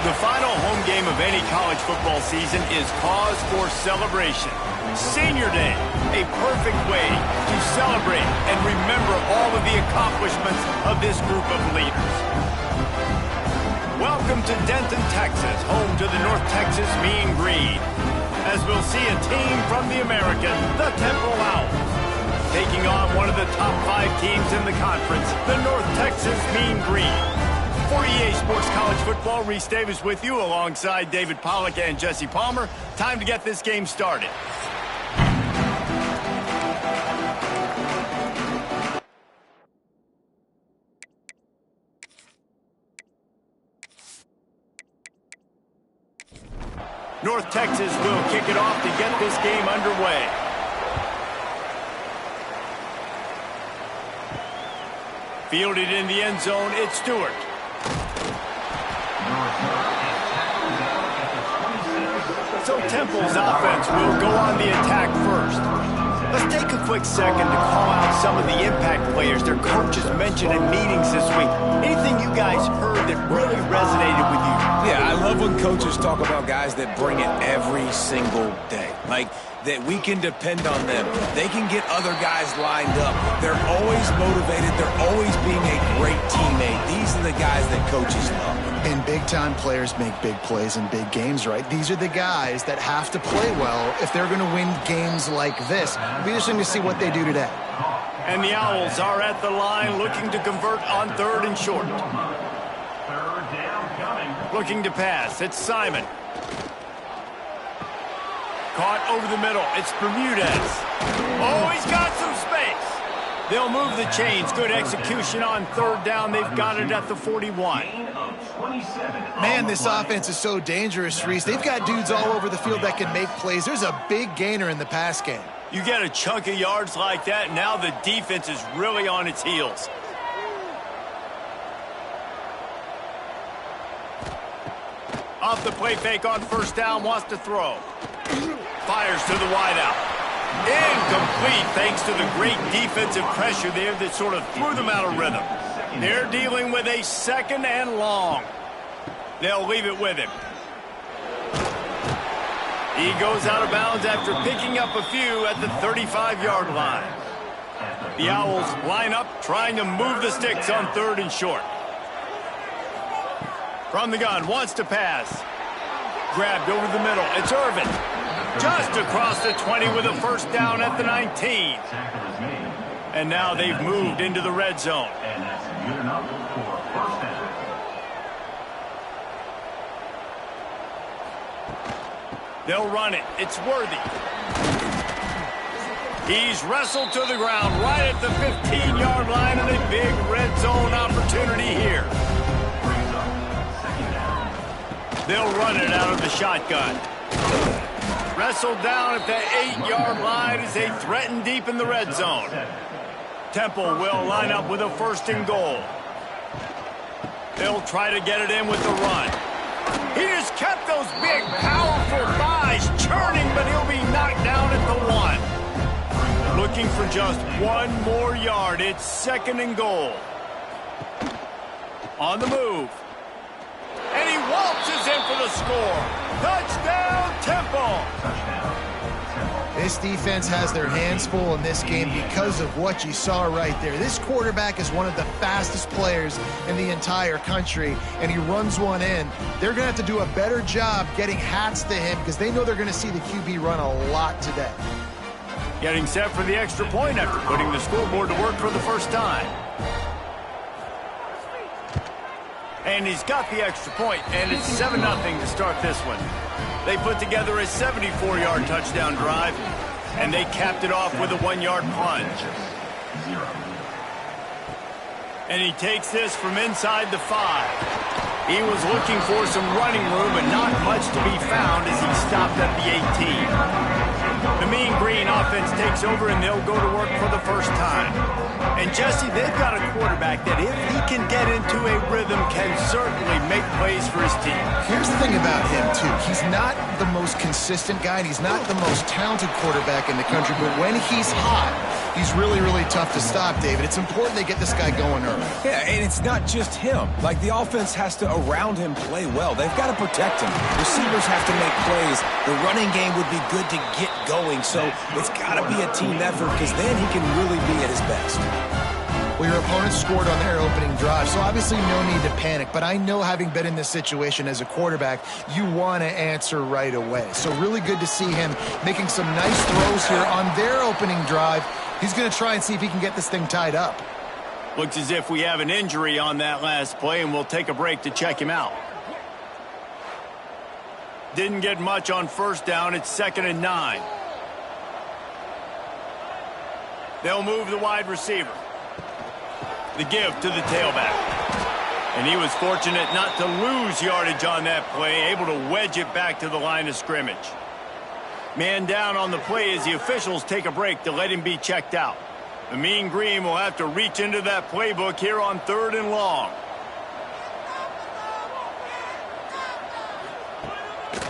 The final home game of any college football season is cause for celebration. Senior Day, a perfect way to celebrate and remember all of the accomplishments of this group of leaders. Welcome to Denton, Texas, home to the North Texas Mean Green, as we'll see a team from the American, the Temple Owls, taking on one of the top 5 teams in the conference, the North Texas Mean Green. For EA Sports College Football, Reese Davis with you alongside David Pollack and Jesse Palmer. Time to get this game started. North Texas will kick it off to get this game underway. Fielded in the end zone, it's Stewart. So Temple's offense will go on the attack first. Let's take a quick second to call out some of the impact players their coaches mentioned in meetings this week. Anything you guys heard that really resonated with you? Yeah, I love when coaches talk about guys that bring it every single day. Like, that we can depend on them. They can get other guys lined up. They're always motivated. They're always being a great teammate. These are the guys that coaches love. And big-time players make big plays in big games, right? These are the guys that have to play well if they're going to win games like this. It'll be interesting to see what they do today. And the Owls are at the line looking to convert on 3rd and short. Looking to pass. It's Simon. Caught over the middle. It's Bermudez. Oh, he's got some space. They'll move the chains. Good execution on 3rd down. They've got it at the 41. Man, this offense is so dangerous, Reese. They've got dudes all over the field that can make plays. There's a big gainer in the pass game. You get a chunk of yards like that, now the defense is really on its heels. Off the play fake on 1st down, wants to throw. Fires to the wideout. Incomplete thanks to the great defensive pressure there that sort of threw them out of rhythm. They're dealing with a 2nd and long. They'll leave it with him. He goes out of bounds after picking up a few at the 35-yard line. The Owls line up, trying to move the sticks on 3rd and short. From the gun, wants to pass. Grabbed over the middle. It's Irvin. Just across the 20 with a 1st down at the 19. And now they've moved into the red zone. They'll run it. It's Worthy. He's wrestled to the ground right at the 15-yard line, and a big red zone opportunity here. They'll run it out of the shotgun. Wrestled down at the 8-yard line as they threaten deep in the red zone. Temple will line up with a 1st and goal. They'll try to get it in with the run. He just kept those big, powerful thighs churning, but he'll be knocked down at the 1. Looking for just 1 more yard. It's 2nd and goal. On the move. And he waltzes in for the score. Touchdown, Temple! This defense has their hands full in this game because of what you saw right there. This quarterback is one of the fastest players in the entire country, and he runs one in. They're going to have to do a better job getting hats to him because they know they're going to see the QB run a lot today. Getting set for the extra point after putting the scoreboard to work for the first time. And he's got the extra point, and it's 7-0 to start this one. They put together a 74-yard touchdown drive, and they capped it off with a 1-yard plunge. And he takes this from inside the 5. He was looking for some running room, but not much to be found as he stopped at the 18. The Mean Green offense takes over, and they'll go to work for the first time. And, Jesse, they've got a quarterback that, if he can get into a rhythm, can certainly make plays for his team. Here's the thing about him, too. He's not the most consistent guy, and he's not the most talented quarterback in the country, but when he's hot, he's really, really tough to stop, David. It's important they get this guy going early. Yeah, and it's not just him. Like, the offense has to, around him, play well. They've got to protect him. Receivers have to make plays. The running game would be good to get going, so it's got to be a team effort, because then he can really be at his best. Well, your opponent scored on their opening drive, so obviously no need to panic. But I know, having been in this situation as a quarterback, you want to answer right away. So really good to see him making some nice throws here on their opening drive. He's going to try and see if he can get this thing tied up. Looks as if we have an injury on that last play, and we'll take a break to check him out. Didn't get much on first down. It's 2nd and 9. They'll move the wide receiver. The give to the tailback. And he was fortunate not to lose yardage on that play, able to wedge it back to the line of scrimmage. Man down on the play as the officials take a break to let him be checked out. The Mean Green will have to reach into that playbook here on 3rd and long.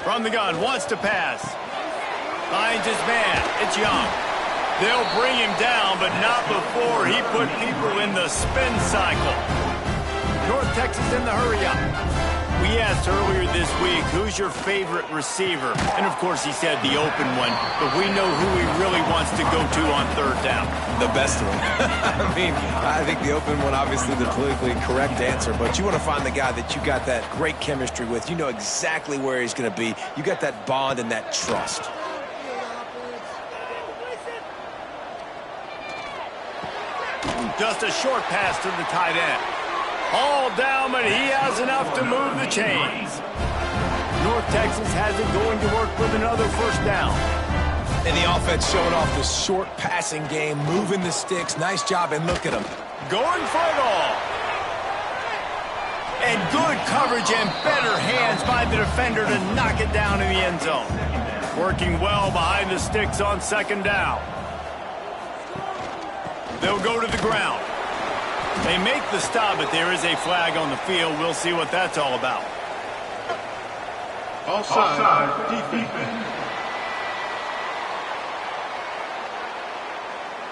From the gun, wants to pass. Finds his man. It's Young. They'll bring him down, but not before he put people in the spin cycle. North Texas in the hurry-up. We asked earlier this week, who's your favorite receiver? And, of course, he said the open one, but we know who he really wants to go to on 3rd down. The best one. I mean, I think the open one, obviously the politically correct answer, but you want to find the guy that you got that great chemistry with. You know exactly where he's going to be. You got that bond and that trust. Just a short pass to the tight end. All down, but he has enough to move the chains. North Texas has it going to work with another first down. And the offense showing off the short passing game, moving the sticks. Nice job, and look at him. Going for it all. And good coverage and better hands by the defender to knock it down in the end zone. Working well behind the sticks on 2nd down. They'll go to the ground. They make the stop, but there is a flag on the field. We'll see what that's all about. Offside defense.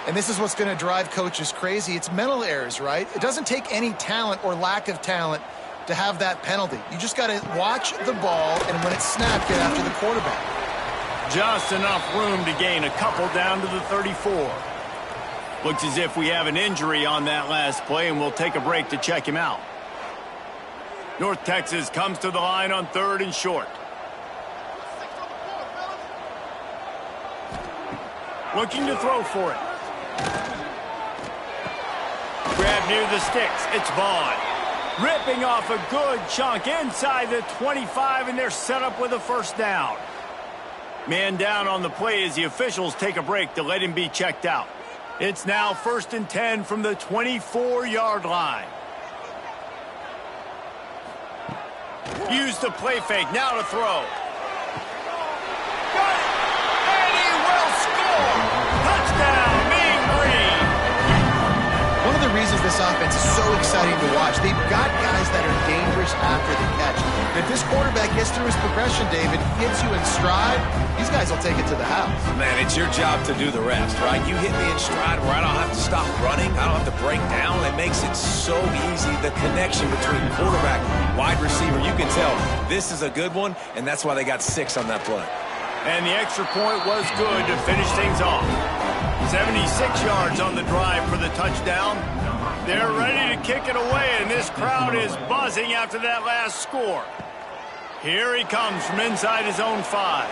And this is what's going to drive coaches crazy. It's mental errors, right? It doesn't take any talent or lack of talent to have that penalty. You just got to watch the ball, and when it's snapped, get after the quarterback. Just enough room to gain a couple down to the 34. Looks as if we have an injury on that last play, and we'll take a break to check him out. North Texas comes to the line on 3rd and short. Looking to throw for it. Grab near the sticks. It's Vaughn. Ripping off a good chunk inside the 25, and they're set up with a first down. Man down on the play as the officials take a break to let him be checked out. It's now 1st and 10 from the 24-yard line. Use the play fake. Now to throw. Got it! And he will score! Touchdown, Mean Green! One of the reasons this offense is so exciting to watch, they've got guys that are dangerous after the catch. If this quarterback gets through his progression, David, hits you in stride, these guys will take it to the house. Man, it's your job to do the rest, right? You hit me in stride where I don't have to stop running. I don't have to break down. It makes it so easy. The connection between quarterback, wide receiver, you can tell this is a good one, and that's why they got 6 on that play. And the extra point was good to finish things off. 76 yards on the drive for the touchdown. They're ready to kick it away, and this crowd is buzzing after that last score. Here he comes from inside his own 5.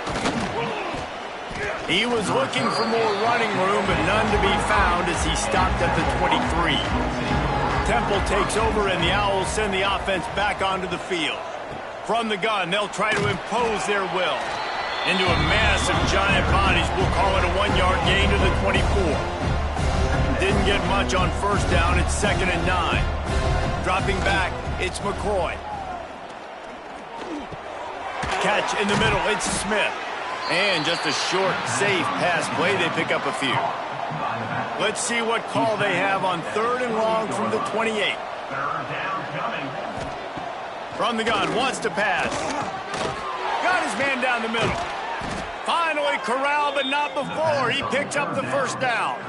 He was looking for more running room, but none to be found as he stopped at the 23. Temple takes over, and the Owls send the offense back onto the field. From the gun, they'll try to impose their will. Into a mass of giant bodies, we'll call it a 1-yard gain to the 24. Didn't get much on first down. It's 2nd and 9. Dropping back, it's McCoy. Catch in the middle, it's Smith. And just a short, safe pass play. They pick up a few. Let's see what call they have on 3rd and long from the 28. From the gun, wants to pass. Got his man down the middle. Finally corralled, but not before. He picks up the first down.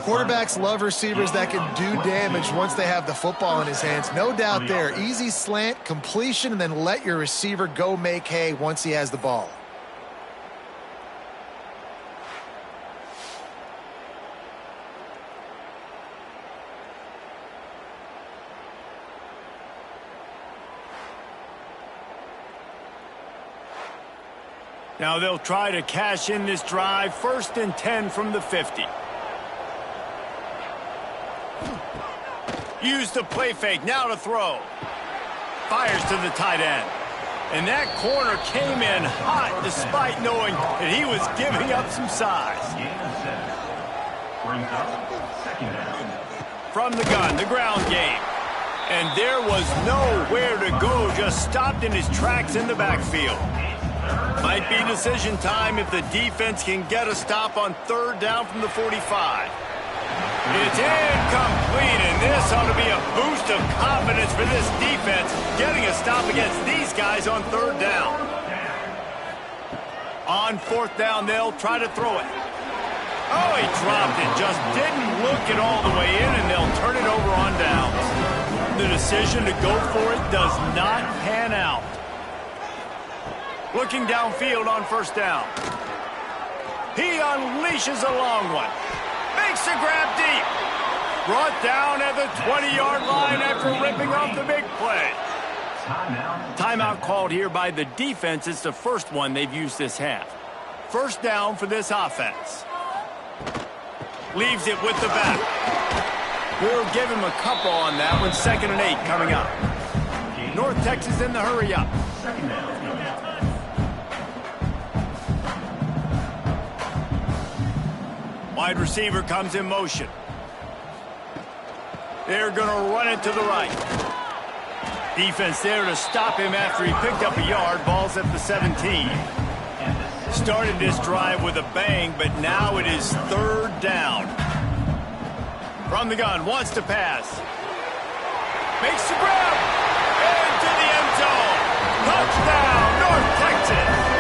Quarterbacks love receivers that can do damage once they have the football in his hands. No doubt there. Easy slant, completion, and then let your receiver go make hay once he has the ball. Now they'll try to cash in this drive. 1st and 10 from the 50. Use the play fake. Now to throw. Fires to the tight end. And that corner came in hot despite knowing that he was giving up some size. From the gun, the ground game. And there was nowhere to go. Just stopped in his tracks in the backfield. Might be decision time if the defense can get a stop on 3rd down from the 45. It's incomplete, and this ought to be a boost of confidence for this defense, getting a stop against these guys on 3rd down. On 4th down, they'll try to throw it. Oh, he dropped it, just didn't look it all the way in, and they'll turn it over on downs. The decision to go for it does not pan out. Looking downfield on 1st down. He unleashes a long one. Makes the grab deep. Brought down at the 20-yard line after ripping off the big play. Timeout called here by the defense. It's the first one they've used this half. 1st down for this offense. Leaves it with the back. We'll give him a couple on that one. 2nd and 8 coming up. North Texas in the hurry up. Wide receiver comes in motion. They're going to run it to the right. Defense there to stop him after he picked up a yard. Ball's at the 17. Started this drive with a bang, but now it is 3rd down. From the gun, wants to pass. Makes the grab. Into the end zone. Touchdown, North Texas.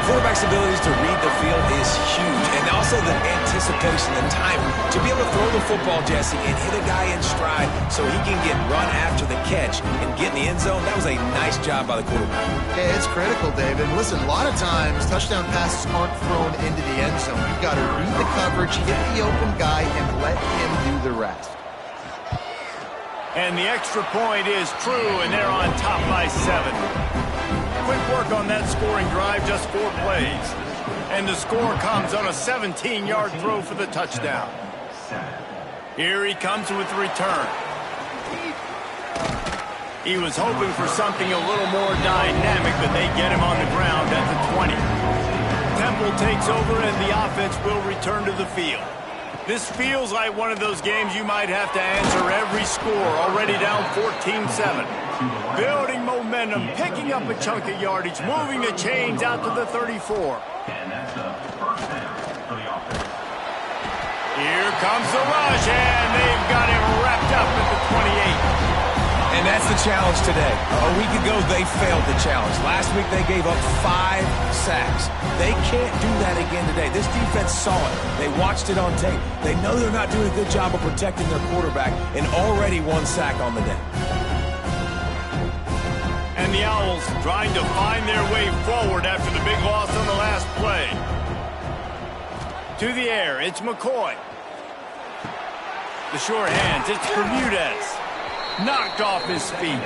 Quarterback's abilities to read the field is huge, and also the anticipation, the time to be able to throw the football, Jesse, and hit a guy in stride so he can get run after the catch and get in the end zone. That was a nice job by the quarterback. Yeah, it's critical, David. Listen, a lot of times touchdown passes aren't thrown into the end zone. You've got to read the coverage, hit the open guy, and let him do the rest. And the extra point is true, and they're on top by 7. Quick work on that scoring drive, just 4 plays. And the score comes on a 17-yard throw for the touchdown. Here he comes with the return. He was hoping for something a little more dynamic, but they get him on the ground at the 20. Temple takes over, and the offense will return to the field. This feels like one of those games you might have to answer every score, already down 14-7. Building momentum, picking up a chunk of yardage, moving the chains out to the 34. Here comes the rush, and they've got him wrapped up at the 28. And that's the challenge today. A week ago, they failed the challenge. Last week, they gave up 5 sacks. They can't do that again today. This defense saw it. They watched it on tape. They know they're not doing a good job of protecting their quarterback, and already 1 sack on the day. And the Owls trying to find their way forward after the big loss on the last play. To the air, it's McCoy. The short hands, it's Bermudez. Knocked off his feet.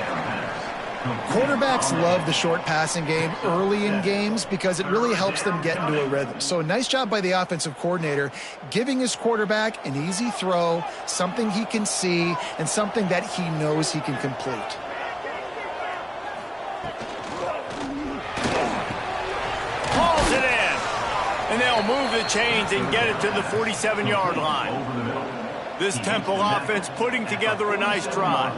Quarterbacks love the short passing game early in games because it really helps them get into a rhythm. So nice job by the offensive coordinator giving his quarterback an easy throw, something he can see, and something that he knows he can complete. Hauls it in. And they'll move the chains and get it to the 47-yard line. This Temple offense putting together a nice drive.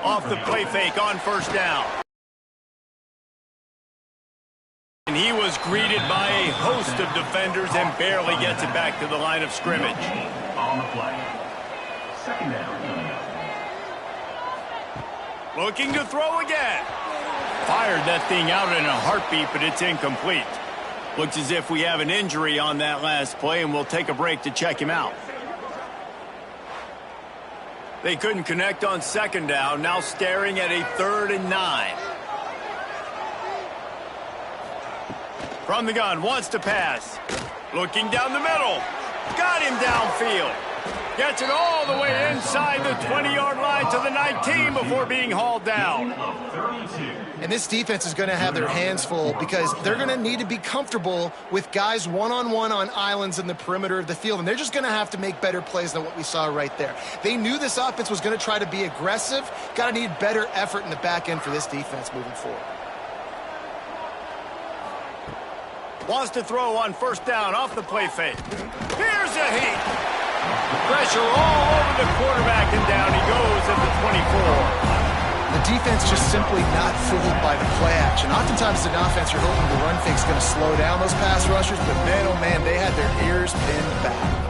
Off the play fake on 1st down. is greeted by a host of defenders and barely gets it back to the line of scrimmage. On the play. Second down. Looking to throw again. Fired that thing out in a heartbeat, but it's incomplete. Looks as if we have an injury on that last play, and we'll take a break to check him out. They couldn't connect on second down, now staring at a 3rd and 9. From the gun, wants to pass. Looking down the middle. Got him downfield. Gets it all the way inside the 20-yard line to the 19 before being hauled down. And this defense is going to have their hands full because they're going to need to be comfortable with guys one-on-one on islands in the perimeter of the field. And they're just going to have to make better plays than what we saw right there. They knew this offense was going to try to be aggressive. Got to need better effort in the back end for this defense moving forward. Wants to throw on first down off the play fake. Here's a heat. Pressure all over the quarterback, and down he goes at the 24. The defense just simply not fooled by the play action. Oftentimes as an offense, you're hoping the run fake's going to slow down those pass rushers, but man, oh man, they had their ears pinned back.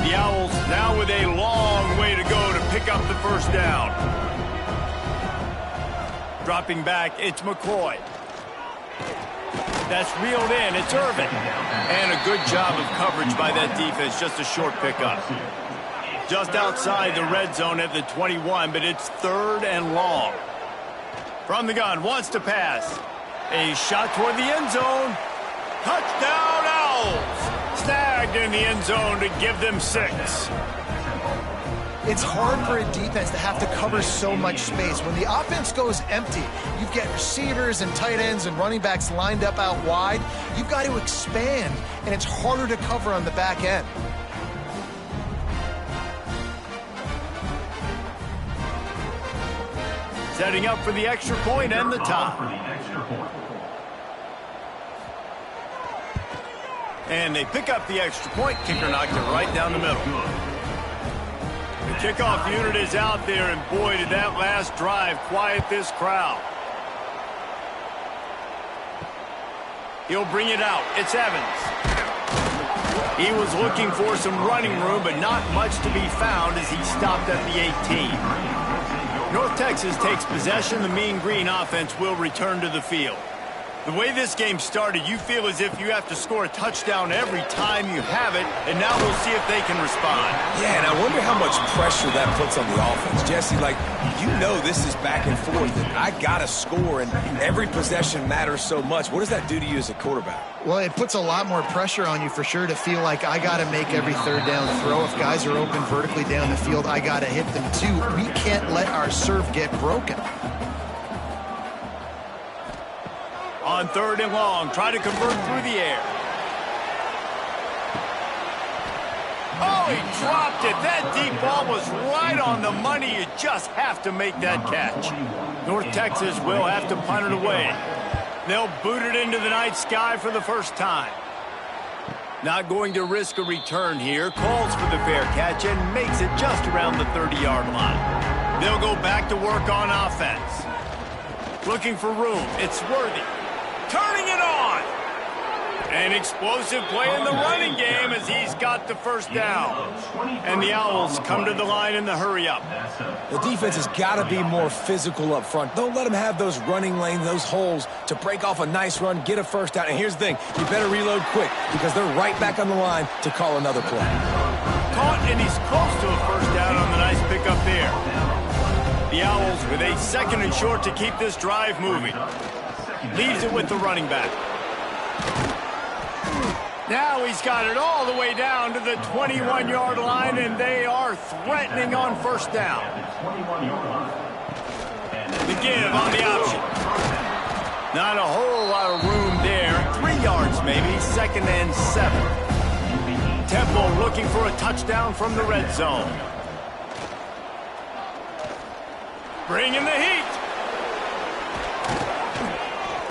The Owls now with a long way to go to pick up the first down. Dropping back, it's McCoy. That's reeled in, it's Irvin. And a good job of coverage by that defense, just a short pickup. Just outside the red zone at the 21, but it's 3rd and long. From the gun, wants to pass. A shot toward the end zone. Touchdown Owls! Snagged in the end zone to give them 6. It's hard for a defense to have to cover so much space. When the offense goes empty, you've got receivers and tight ends and running backs lined up out wide. You've got to expand, and it's harder to cover on the back end. Setting up for the extra point and the tie. And they pick up the extra point. Kicker knocked it right down the middle. The kickoff unit is out there, and boy, did that last drive quiet this crowd. He'll bring it out. It's Evans. He was looking for some running room, but not much to be found as he stopped at the 18. North Texas takes possession. The Mean Green offense will return to the field. The way this game started, you feel as if you have to score a touchdown every time you have it, and now we'll see if they can respond. Yeah, and I wonder how much pressure that puts on the offense. Jesse, like, you know this is back and forth, and I got to score, and every possession matters so much. What does that do to you as a quarterback? Well, it puts a lot more pressure on you for sure to feel like I got to make every 3rd down throw. If guys are open vertically down the field, I got to hit them too. We can't let our serve get broken. On 3rd and long, try to convert through the air. Oh, he dropped it. That deep ball was right on the money. You just have to make that catch. North Texas will have to punt it away. They'll boot it into the night sky for the first time. Not going to risk a return here. Calls for the fair catch and makes it just around the 30-yard line. They'll go back to work on offense. Looking for room. It's Worthy. Turning it on. An explosive play in the running game as he's got the first down. And the Owls come to the line in the hurry-up. The defense has got to be more physical up front. Don't let them have those running lanes, those holes to break off a nice run, get a first down. And here's the thing, you better reload quick because they're right back on the line to call another play. Caught, and he's close to a first down on the nice pickup there. The Owls with a 2nd and short to keep this drive moving. Leaves it with the running back. Now he's got it all the way down to the 21-yard line, and they are threatening on first down. The give on the option. Not a whole lot of room there. 3 yards maybe, 2nd and 7. Temple looking for a touchdown from the red zone. Bringing the heat.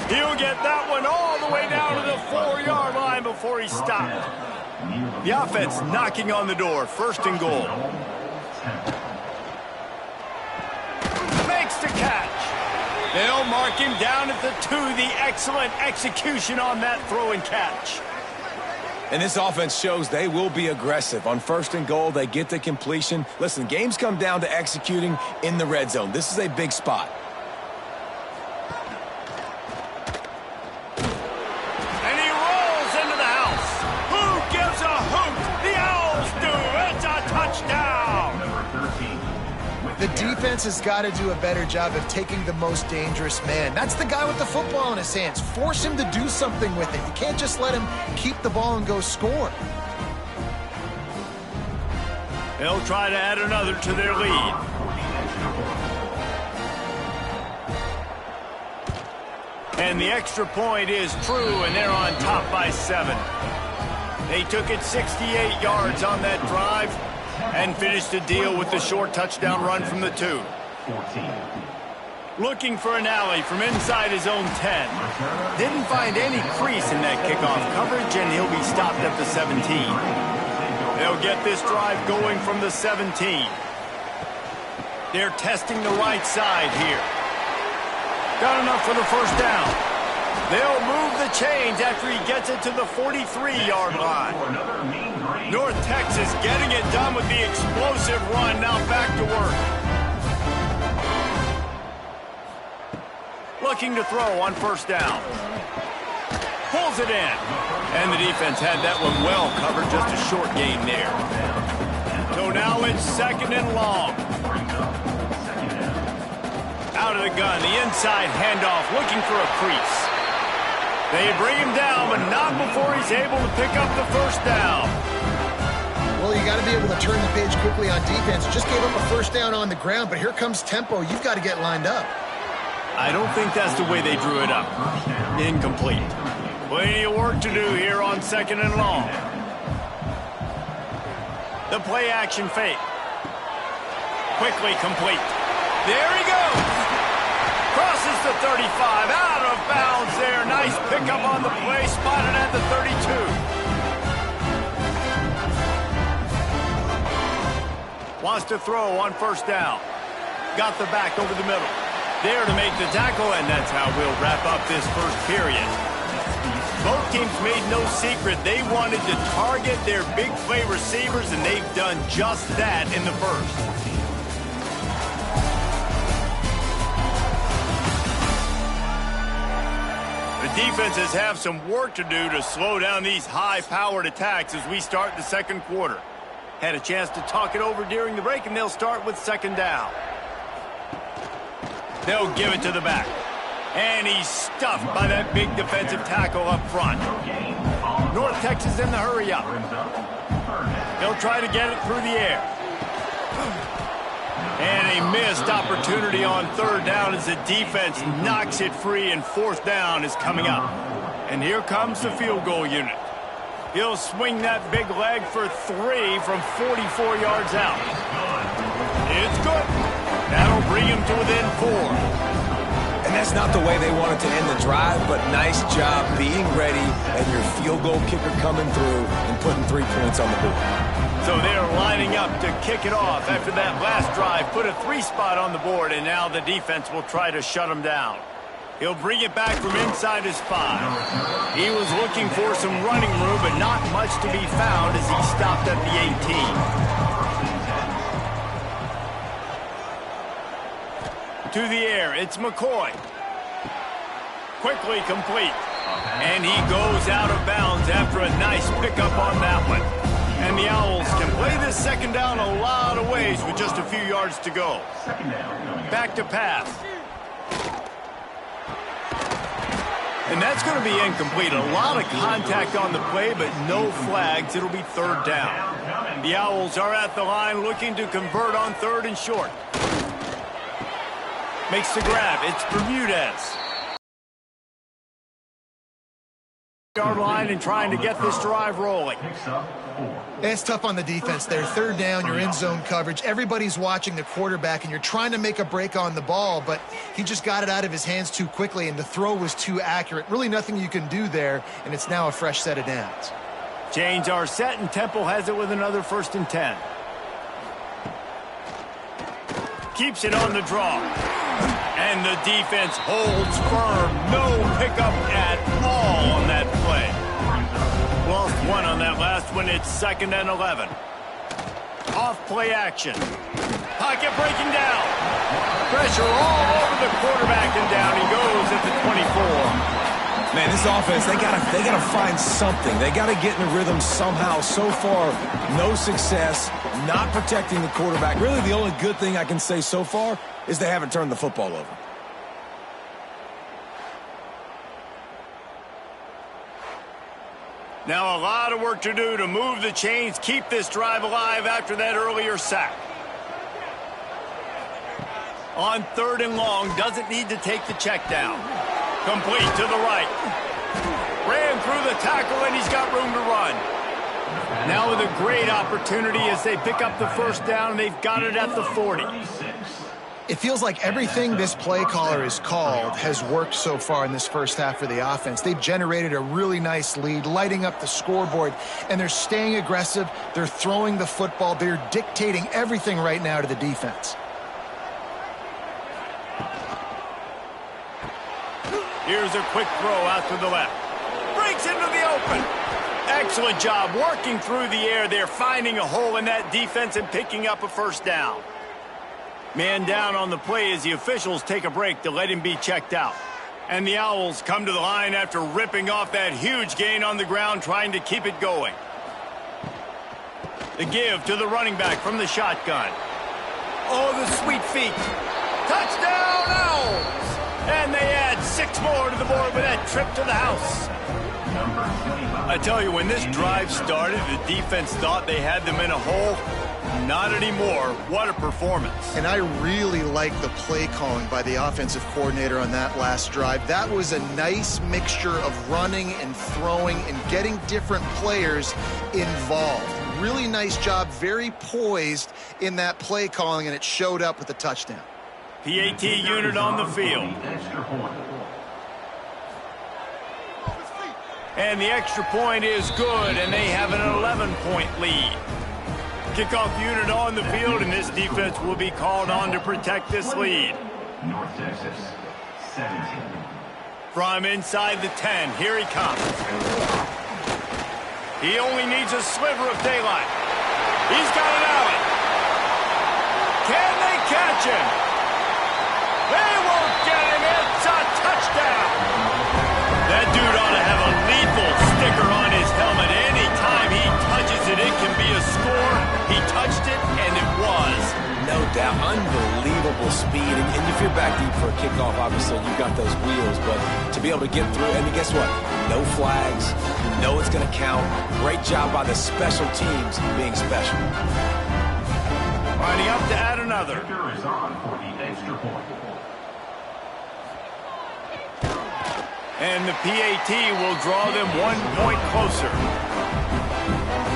He'll get that one all the way down to the 4-yard line before he stopped. The offense knocking on the door. 1st and goal. Makes the catch. They'll mark him down at the 2. The excellent execution on that throw and catch. And this offense shows they will be aggressive. On 1st and goal, they get the completion. Listen, games come down to executing in the red zone. This is a big spot. And he rolls into the house. Who gives a hoot? The Owls do. It's a touchdown. The defense has got to do a better job of taking the most dangerous man. That's the guy with the football in his hands. Force him to do something with it. You can't just let him keep the ball and go score. They'll try to add another to their lead. And the extra point is true, and they're on top by 7. They took it 68 yards on that drive and finished the deal with the short touchdown run from the 2. Looking for an alley from inside his own 10. Didn't find any crease in that kickoff coverage, and he'll be stopped at the 17. They'll get this drive going from the 17. They're testing the right side here. Got enough for the first down. They'll move the chains after he gets it to the 43-yard line. North Texas getting it done with the explosive run. Now back to work. Looking to throw on 1st down. Pulls it in. And the defense had that one well covered. Just a short gain there. So now it's 2nd and long. Out of the gun, the inside handoff, looking for a crease. They bring him down, but not before he's able to pick up the first down. Well, you got to be able to turn the page quickly on defense. Just gave up a first down on the ground, but here comes tempo. You've got to get lined up. I don't think that's the way they drew it up. Incomplete. Plenty of work to do here on 2nd and long. The play action fake. Quickly complete. There he goes. Crosses the 35. Out of bounds there. Nice pickup on the play. Spotted at the 32. Wants to throw on 1st down. Got the back over the middle. There to make the tackle, and that's how we'll wrap up this first period. Both teams made no secret they wanted to target their big play receivers, and they've done just that in the first. The defenses have some work to do to slow down these high-powered attacks as we start the 2nd quarter. Had a chance to talk it over during the break, and they'll start with 2nd down. They'll give it to the back. And he's stuffed by that big defensive tackle up front. North Texas in the hurry up. They'll try to get it through the air. And a missed opportunity on 3rd down as the defense knocks it free, and 4th down is coming up. And here comes the field goal unit. He'll swing that big leg for 3 from 44 yards out. It's good. That'll bring him to within 4. And that's not the way they wanted to end the drive, but nice job being ready and your field goal kicker coming through and putting 3 points on the board. So they're lining up to kick it off after that last drive. Put a 3 spot on the board, and now the defense will try to shut him down. He'll bring it back from inside his 5. He was looking for some running room, but not much to be found as he stopped at the 18. To the air, it's McCoy. Quickly complete. And he goes out of bounds after a nice pickup on that one. And the Owls can play this 2nd down a lot of ways with just a few yards to go. Back to pass. And that's going to be incomplete. A lot of contact on the play, but no flags. It'll be 3rd down. The Owls are at the line looking to convert on 3rd and short. Makes the grab. It's Bermudez. Yard line and trying to get this drive rolling. It's tough on the defense there. 3rd down, you're in zone coverage. Everybody's watching the quarterback, and you're trying to make a break on the ball, but he just got it out of his hands too quickly, and the throw was too accurate. Really nothing you can do there, and it's now a fresh set of downs. Chains are set, and Temple has it with another 1st and 10. Keeps it on the draw. And the defense holds firm. No pickup at all on that play. Lost one on that last one. It's 2nd and 11. Off play action. Pocket breaking down. Pressure all over the quarterback, and down he goes at the 24. Man, this offense, they gotta find something. They gotta get in a rhythm somehow. So far, no success, not protecting the quarterback. Really, the only good thing I can say so far is they haven't turned the football over. Now a lot of work to do to move the chains, keep this drive alive after that earlier sack. On 3rd and long, doesn't need to take the check down. Complete to the right. Ran through the tackle, and he's got room to run. Now with a great opportunity as they pick up the 1st down. They've got it at the 40. It feels like everything this play caller has called has worked so far in this first half for the offense. They've generated a really nice lead, lighting up the scoreboard, and they're staying aggressive. They're throwing the football. They're dictating everything right now to the defense. Here's a quick throw out to the left. Breaks into the open. Excellent job working through the air there, finding a hole in that defense and picking up a 1st down. Man down on the play as the officials take a break to let him be checked out. And the Owls come to the line after ripping off that huge gain on the ground, trying to keep it going. The give to the running back from the shotgun. Oh, the sweet feet. Touchdown, Owls! And they add 6 more to the board with that trip to the house. I tell you, when this drive started, the defense thought they had them in a hole. Not anymore. What a performance. And I really like the play calling by the offensive coordinator on that last drive. That was a nice mixture of running and throwing and getting different players involved. Really nice job, very poised in that play calling, and it showed up with the touchdown. PAT unit on the field. And the extra point is good, and they have an 11-point lead. Kickoff unit on the field, and this defense will be called on to protect this lead. North Texas, 17. From inside the 10, here he comes. He only needs a sliver of daylight. He's got an alley. Can they catch him? They won't get him. It's a touchdown. That dude ought to have a lethal sticker on his helmet. Anytime he touches it, it can be a score. He touched it, and it was. No doubt. Unbelievable speed. And if you're back deep for a kickoff, obviously you've got those wheels. But to be able to get through, and guess what? No flags. You know it's going to count. Great job by the special teams being special. Lining up to add another. Victor is on for the extra point. And the PAT will draw them 1 point closer.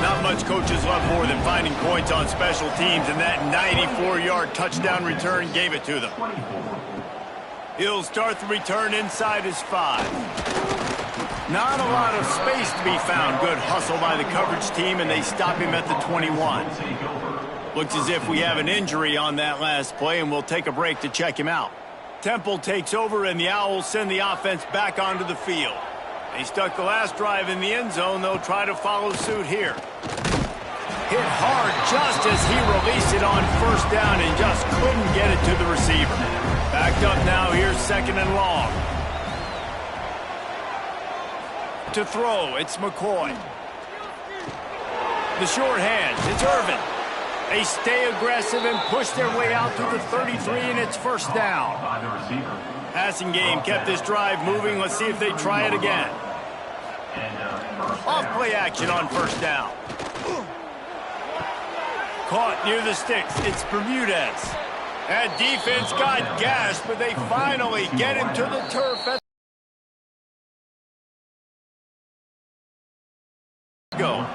Not much coaches love more than finding points on special teams, and that 94-yard touchdown return gave it to them. He'll start the return inside his 5. Not a lot of space to be found. Good hustle by the coverage team, and they stop him at the 21. Looks as if we have an injury on that last play, and we'll take a break to check him out. Temple takes over, and the Owls send the offense back onto the field. They stuck the last drive in the end zone. They'll try to follow suit here. Hit hard just as he released it on 1st down and just couldn't get it to the receiver. Backed up now. Here's 2nd and long. To throw, it's McCoy. The short hands, it's Irvin. They stay aggressive and push their way out to the 33, and it's 1st down. Passing game kept this drive moving. Let's see if they try it again. Off play action on 1st down. Caught near the sticks. It's Bermudez. That defense got gashed, but they finally get him to the turf. Go.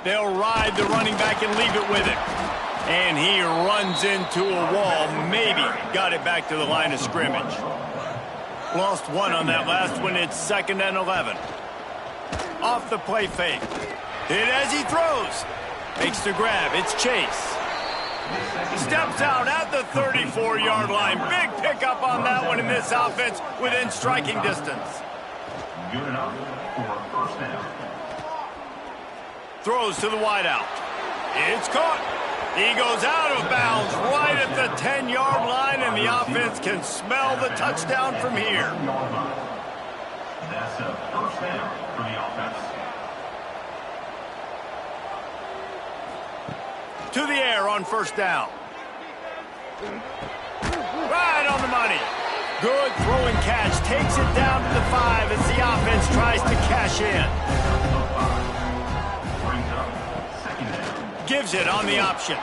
They'll ride the running back and leave it with him. And he runs into a wall. Maybe got it back to the line of scrimmage. Lost 1 on that last one. It's 2nd and 11. Off the play fake. Hit as he throws. Makes the grab. It's Chase. Steps out at the 34-yard line. Big pickup on that one in this offense within striking distance. Good enough for a first down. Throws to the wideout. It's caught. He goes out of bounds right at the 10-yard line, and the offense can smell the touchdown from here. That's a first down for the offense. To the air on first down. Right on the money. Good throwing catch. Takes it down to the 5 as the offense tries to cash in. Brings up second down. Gives it on the option.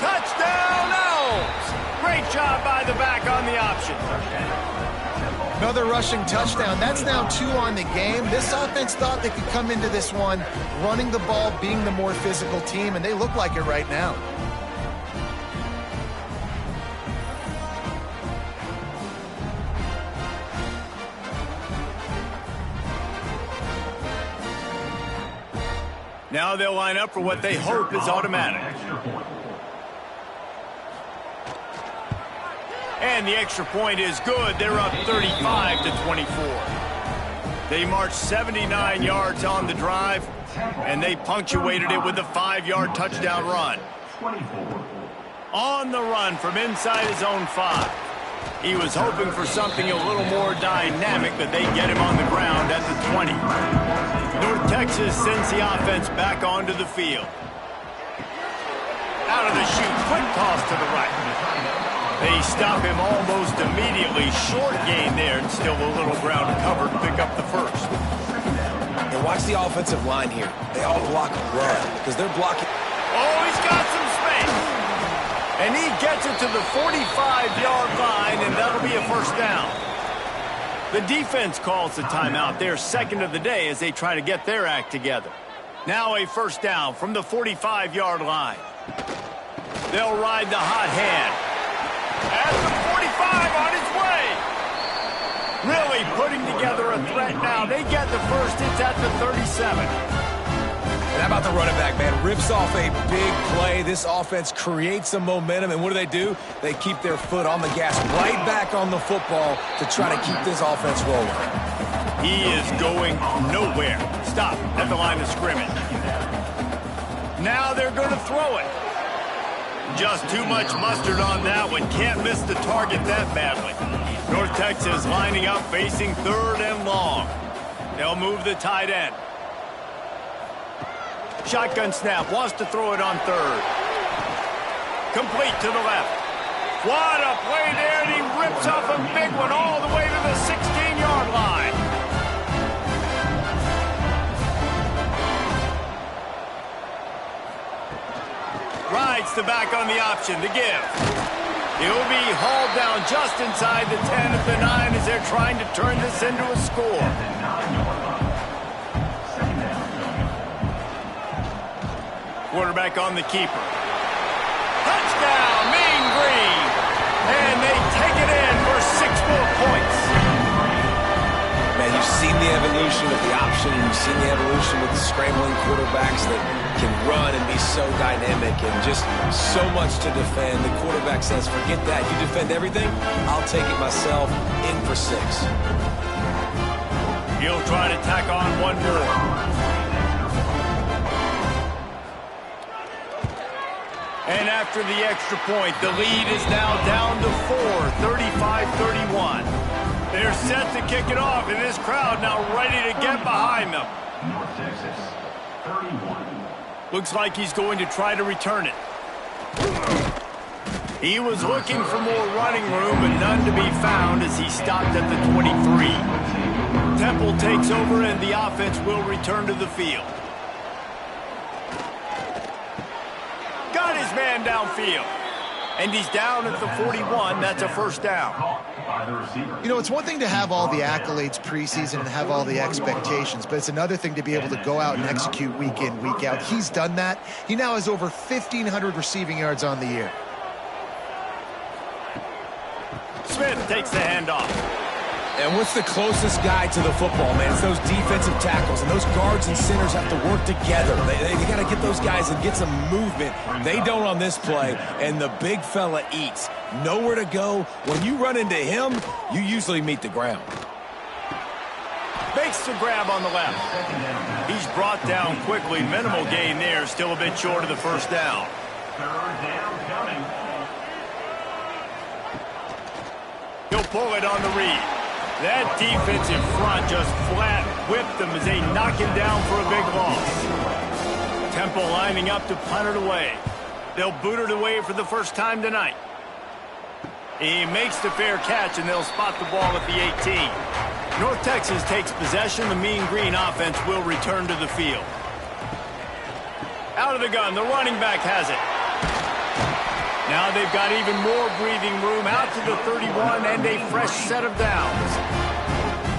Touchdown, Owls! Great job by the back on the option. Another rushing touchdown. That's now 2 on the game. This offense thought they could come into this one running the ball, being the more physical team, and they look like it right now. Now they'll line up for what they hope is automatic. And the extra point is good. They're up 35-24. They marched 79 yards on the drive, and they punctuated it with a 5-yard touchdown run. On the run from inside his own 5. He was hoping for something a little more dynamic, but they get him on the ground at the 20. North Texas sends the offense back onto the field. Out of the chute, quick toss to the right. They stop him almost immediately. Short gain there, and still a little ground covered to pick up the first. And watch the offensive line here. They all block a run because they're blocking. Oh, he's got some space. And he gets it to the 45-yard line, and that'll be a first down. The defense calls the timeout. They're second of the day as they try to get their act together. Now a first down from the 45-yard line. They'll ride the hot hand. At the 45 on its way. Really putting together a threat now. They get the first. It's at the 37. And how about the running back, man? Rips off a big play. This offense creates some momentum, and what do? They keep their foot on the gas, right back on the football to try to keep this offense rolling. He is going nowhere. Stop at the line of scrimmage. Now they're going to throw it. Just too much mustard on that one. Can't miss the target that badly. North Texas lining up, facing third and long. They'll move the tight end. Shotgun snap, wants to throw it on third. Complete to the left. What a play there, and he rips off a big one all the way to the 16-yard line. Rides the back on the option to give. He'll be hauled down just inside the 10 at the 9 as they're trying to turn this into a score. Quarterback on the keeper. Touchdown, Mean Green. And they take it in for 6 more points. Man, you've seen the evolution of the option. You've seen the evolution with the scrambling quarterbacks that can run and be so dynamic and just so much to defend. The quarterback says, forget that. You defend everything, I'll take it myself. In for 6. He'll try to tack on one more. And after the extra point, the lead is now down to 4, 35-31. They're set to kick it off, and this crowd now ready to get behind them. North Texas, 31. Looks like he's going to try to return it. He was looking for more running room, but none to be found as he stopped at the 23. Temple takes over, and the offense will return to the field. Got his man downfield. And he's down at the 41. That's a first down. You know, it's one thing to have all the accolades preseason and have all the expectations, but it's another thing to be able to go out and execute week in, week out. He's done that. He now has over 1,500 receiving yards on the year. Smith takes the handoff. And what's the closest guy to the football, man? It's those defensive tackles, and those guards and centers have to work together. They got to get those guys and get some movement. They don't on this play, and the big fella eats. Nowhere to go. When you run into him, you usually meet the ground. Makes the grab on the left. He's brought down quickly. Minimal gain there. Still a bit short of the first down. Third down coming. He'll pull it on the read. That defensive front just flat whipped them as they knock him down for a big loss. Temple lining up to punt it away. They'll boot it away for the first time tonight. He makes the fair catch, and they'll spot the ball at the 18. North Texas takes possession. The Mean Green offense will return to the field. Out of the gun, the running back has it. Now they've got even more breathing room out to the 31 and a fresh set of downs.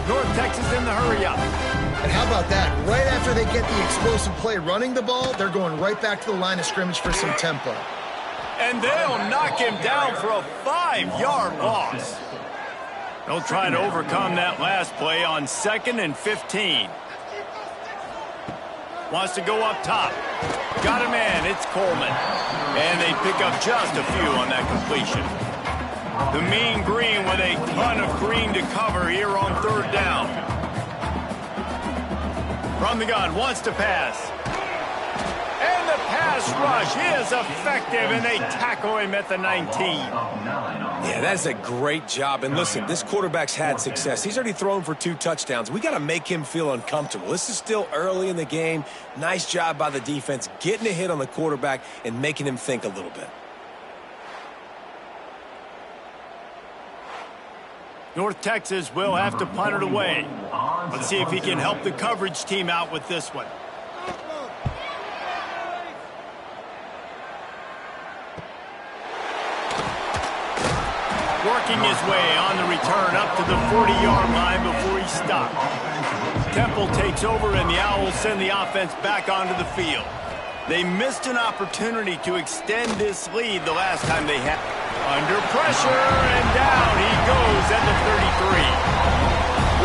North Texas in the hurry up. And how about that? Right after they get the explosive play running the ball, they're going right back to the line of scrimmage for some tempo. And they'll knock him down for a 5-yard loss. They'll try to overcome that last play on 2nd and 15. Wants to go up top. Got a man. It's Coleman. And they pick up just a few on that completion. The Mean Green with a ton of green to cover here on 3rd down. From the gun, wants to pass. And the pass rush is effective, and they tackle him at the 19. Yeah, that's a great job. And listen, this quarterback's had success. He's already thrown for 2 touchdowns. We got to make him feel uncomfortable. This is still early in the game. Nice job by the defense getting a hit on the quarterback and making him think a little bit. North Texas will have to punt it away. Let's see if he can help the coverage team out with this one. Working his way on the return up to the 40-yard line before he stopped. Temple takes over, and the Owls send the offense back onto the field. They missed an opportunity to extend this lead the last time they had. Under pressure, and down he goes at the 33.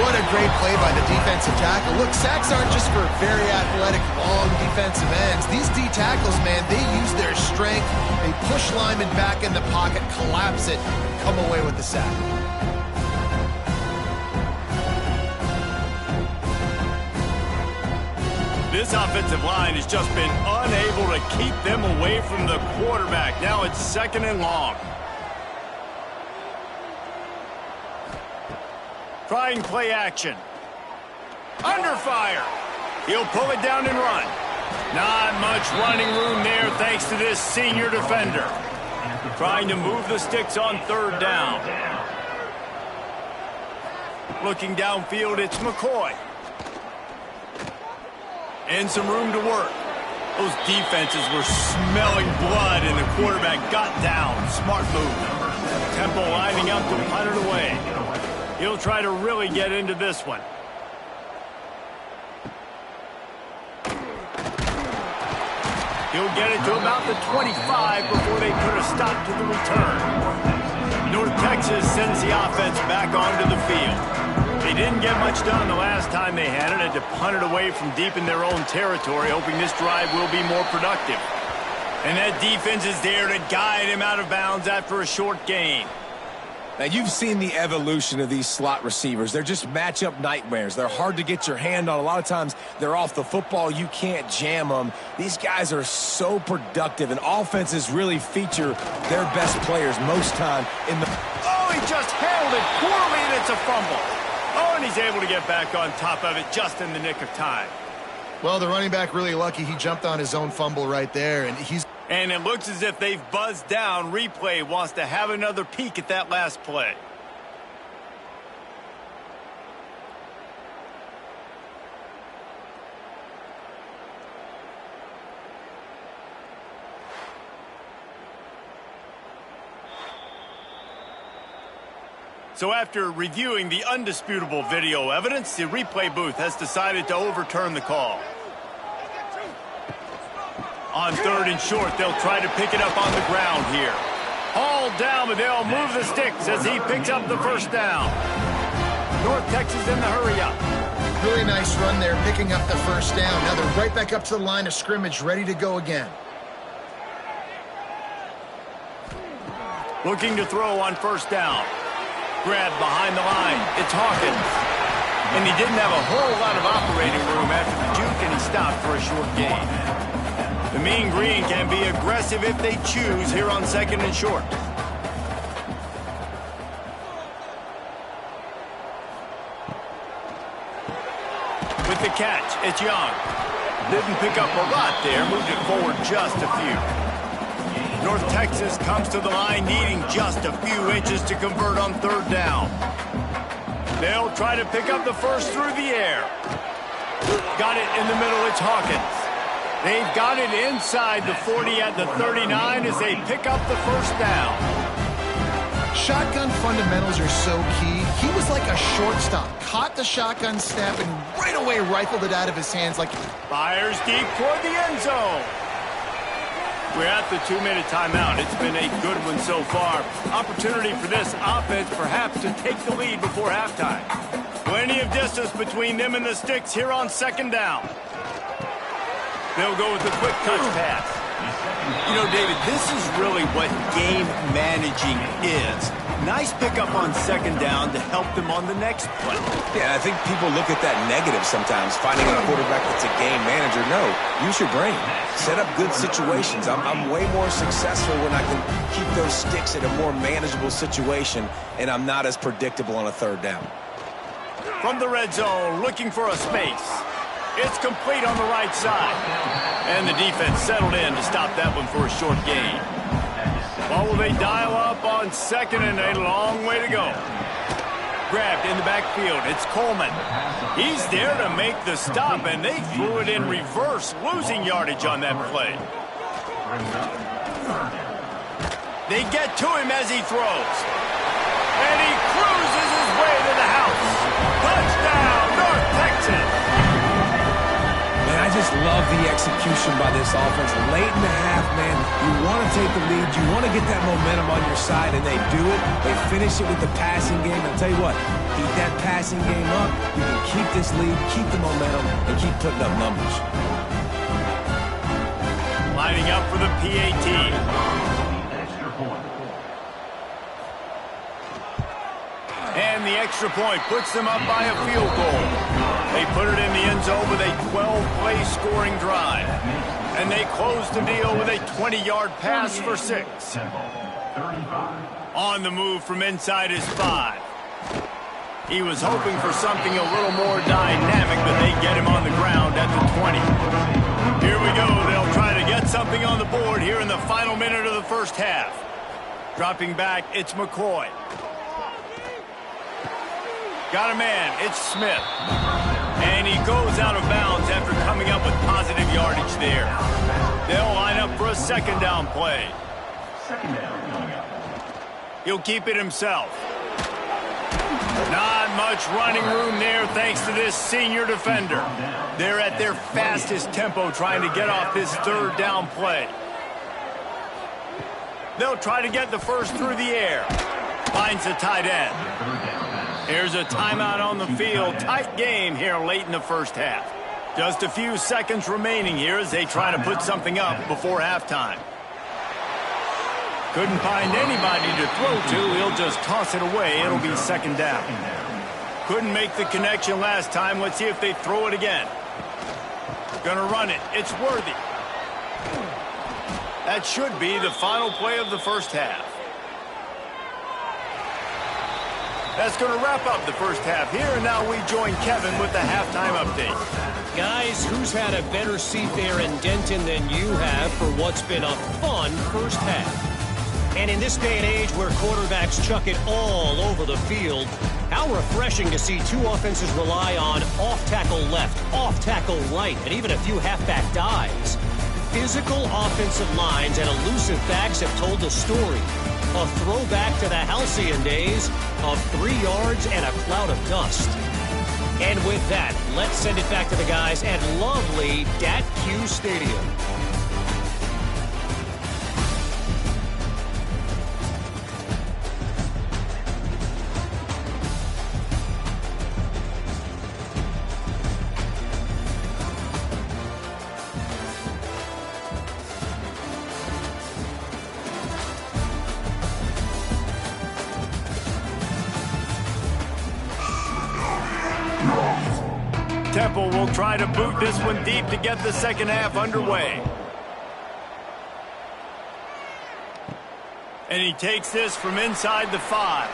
What a great play by the defensive tackle. Look, sacks aren't just for very athletic, long defensive ends. These D tackles, man, they use their strength. They push linemen back in the pocket, collapse it, and come away with the sack. This offensive line has just been unable to keep them away from the quarterback. Now it's 2nd and long. Trying play action. Under fire. He'll pull it down and run. Not much running room there thanks to this senior defender. Trying to move the sticks on 3rd down. Looking downfield, it's McCoy. And some room to work. Those defenses were smelling blood, and the quarterback got down. Smart move. Temple lining up to punt it away. He'll try to really get into this one. He'll get it to about the 25 before they put a stop to the return. North Texas sends the offense back onto the field. They didn't get much done the last time they had it. Had to punt it away from deep in their own territory, hoping this drive will be more productive. And that defense is there to guide him out of bounds after a short gain. Now, you've seen the evolution of these slot receivers. They're just matchup nightmares. They're hard to get your hand on. A lot of times, they're off the football. You can't jam them. These guys are so productive, and offenses really feature their best players most time in the... Oh, he just handled it poorly, and it's a fumble. Oh, and he's able to get back on top of it just in the nick of time. Well, the running back really lucky. He jumped on his own fumble right there, and he's... And it looks as if they've buzzed down. Replay wants to have another peek at that last play. So after reviewing the undisputable video evidence, the replay booth has decided to overturn the call. On 3rd and short, they'll try to pick it up on the ground here. Hauled down, but they'll move the sticks as he picks up the first down. North Texas in the hurry-up. Really nice run there, picking up the first down. Now they're right back up to the line of scrimmage, ready to go again. Looking to throw on first down. Grab behind the line. It's Hawkins. And he didn't have a whole lot of operating room after the juke, and he stopped for a short gain. The Mean Green can be aggressive if they choose here on second and short. With the catch, it's Young. Didn't pick up a lot there, moved it forward just a few. North Texas comes to the line needing just a few inches to convert on third down. They'll try to pick up the first through the air. Got it in the middle, it's Hawkins. They've got it inside the 40 at the 39 as they pick up the first down. Shotgun fundamentals are so key. He was like a shortstop. Caught the shotgun snap and right away rifled it out of his hands like... Fires deep toward the end zone. We're at the 2-minute timeout. It's been a good one so far. Opportunity for this offense perhaps to take the lead before halftime. Plenty of distance between them and the sticks here on second down. They'll go with the quick touch pass. You know, David, this is really what game managing is. Nice pickup on second down to help them on the next play. Yeah, I think people look at that negative sometimes, finding a quarterback that's a game manager. No, use your brain. Set up good situations. I'm way more successful when I can keep those sticks in a more manageable situation, and I'm not as predictable on a third down. From the red zone, looking for a space. It's complete on the right side. And the defense settled in to stop that one for a short gain. Well, will they dial up on second and a long way to go? Grabbed in the backfield. It's Coleman. He's there to make the stop, and they threw it in reverse, losing yardage on that play. They get to him as he throws. And he cruises his way to the house. Touchdown, North Texas. I just love the execution by this offense. Late in the half, man, you want to take the lead. You want to get that momentum on your side, and they do it. They finish it with the passing game. I'll tell you what, keep that passing game up. You can keep this lead, keep the momentum, and keep putting up numbers. Lining up for the PAT. And the extra point puts them up by a field goal. They put it in the end zone with a 12-play scoring drive. And they close the deal with a 20-yard pass for 6. On the move from inside his 5. He was hoping for something a little more dynamic, but they get him on the ground at the 20. Here we go. They'll try to get something on the board here in the final minute of the first half. Dropping back, it's McCoy. Got a man, it's Smith. And he goes out of bounds after coming up with positive yardage there. They'll line up for a second down play. He'll keep it himself. Not much running room there thanks to this senior defender. They're at their fastest tempo trying to get off this third down play. They'll try to get the first through the air. Finds the tight end. Here's a timeout on the field. Tight game here late in the first half. Just a few seconds remaining here as they try to put something up before halftime. Couldn't find anybody to throw to. He'll just toss it away. It'll be second down. Couldn't make the connection last time. Let's see if they throw it again. Gonna run it. It's Worthy. That should be the final play of the first half. That's going to wrap up the first half here, and now we join Kevin with the halftime update. Guys, who's had a better seat there in Denton than you have for what's been a fun first half? And in this day and age where quarterbacks chuck it all over the field, how refreshing to see two offenses rely on off-tackle left, off-tackle right, and even a few halfback dives. Physical offensive lines and elusive backs have told the story. A throwback to the halcyon days of 3 yards and a cloud of dust. And with that, let's send it back to the guys at lovely Dat-Q Stadium. Temple will try to boot this one deep to get the second half underway. And he takes this from inside the 5.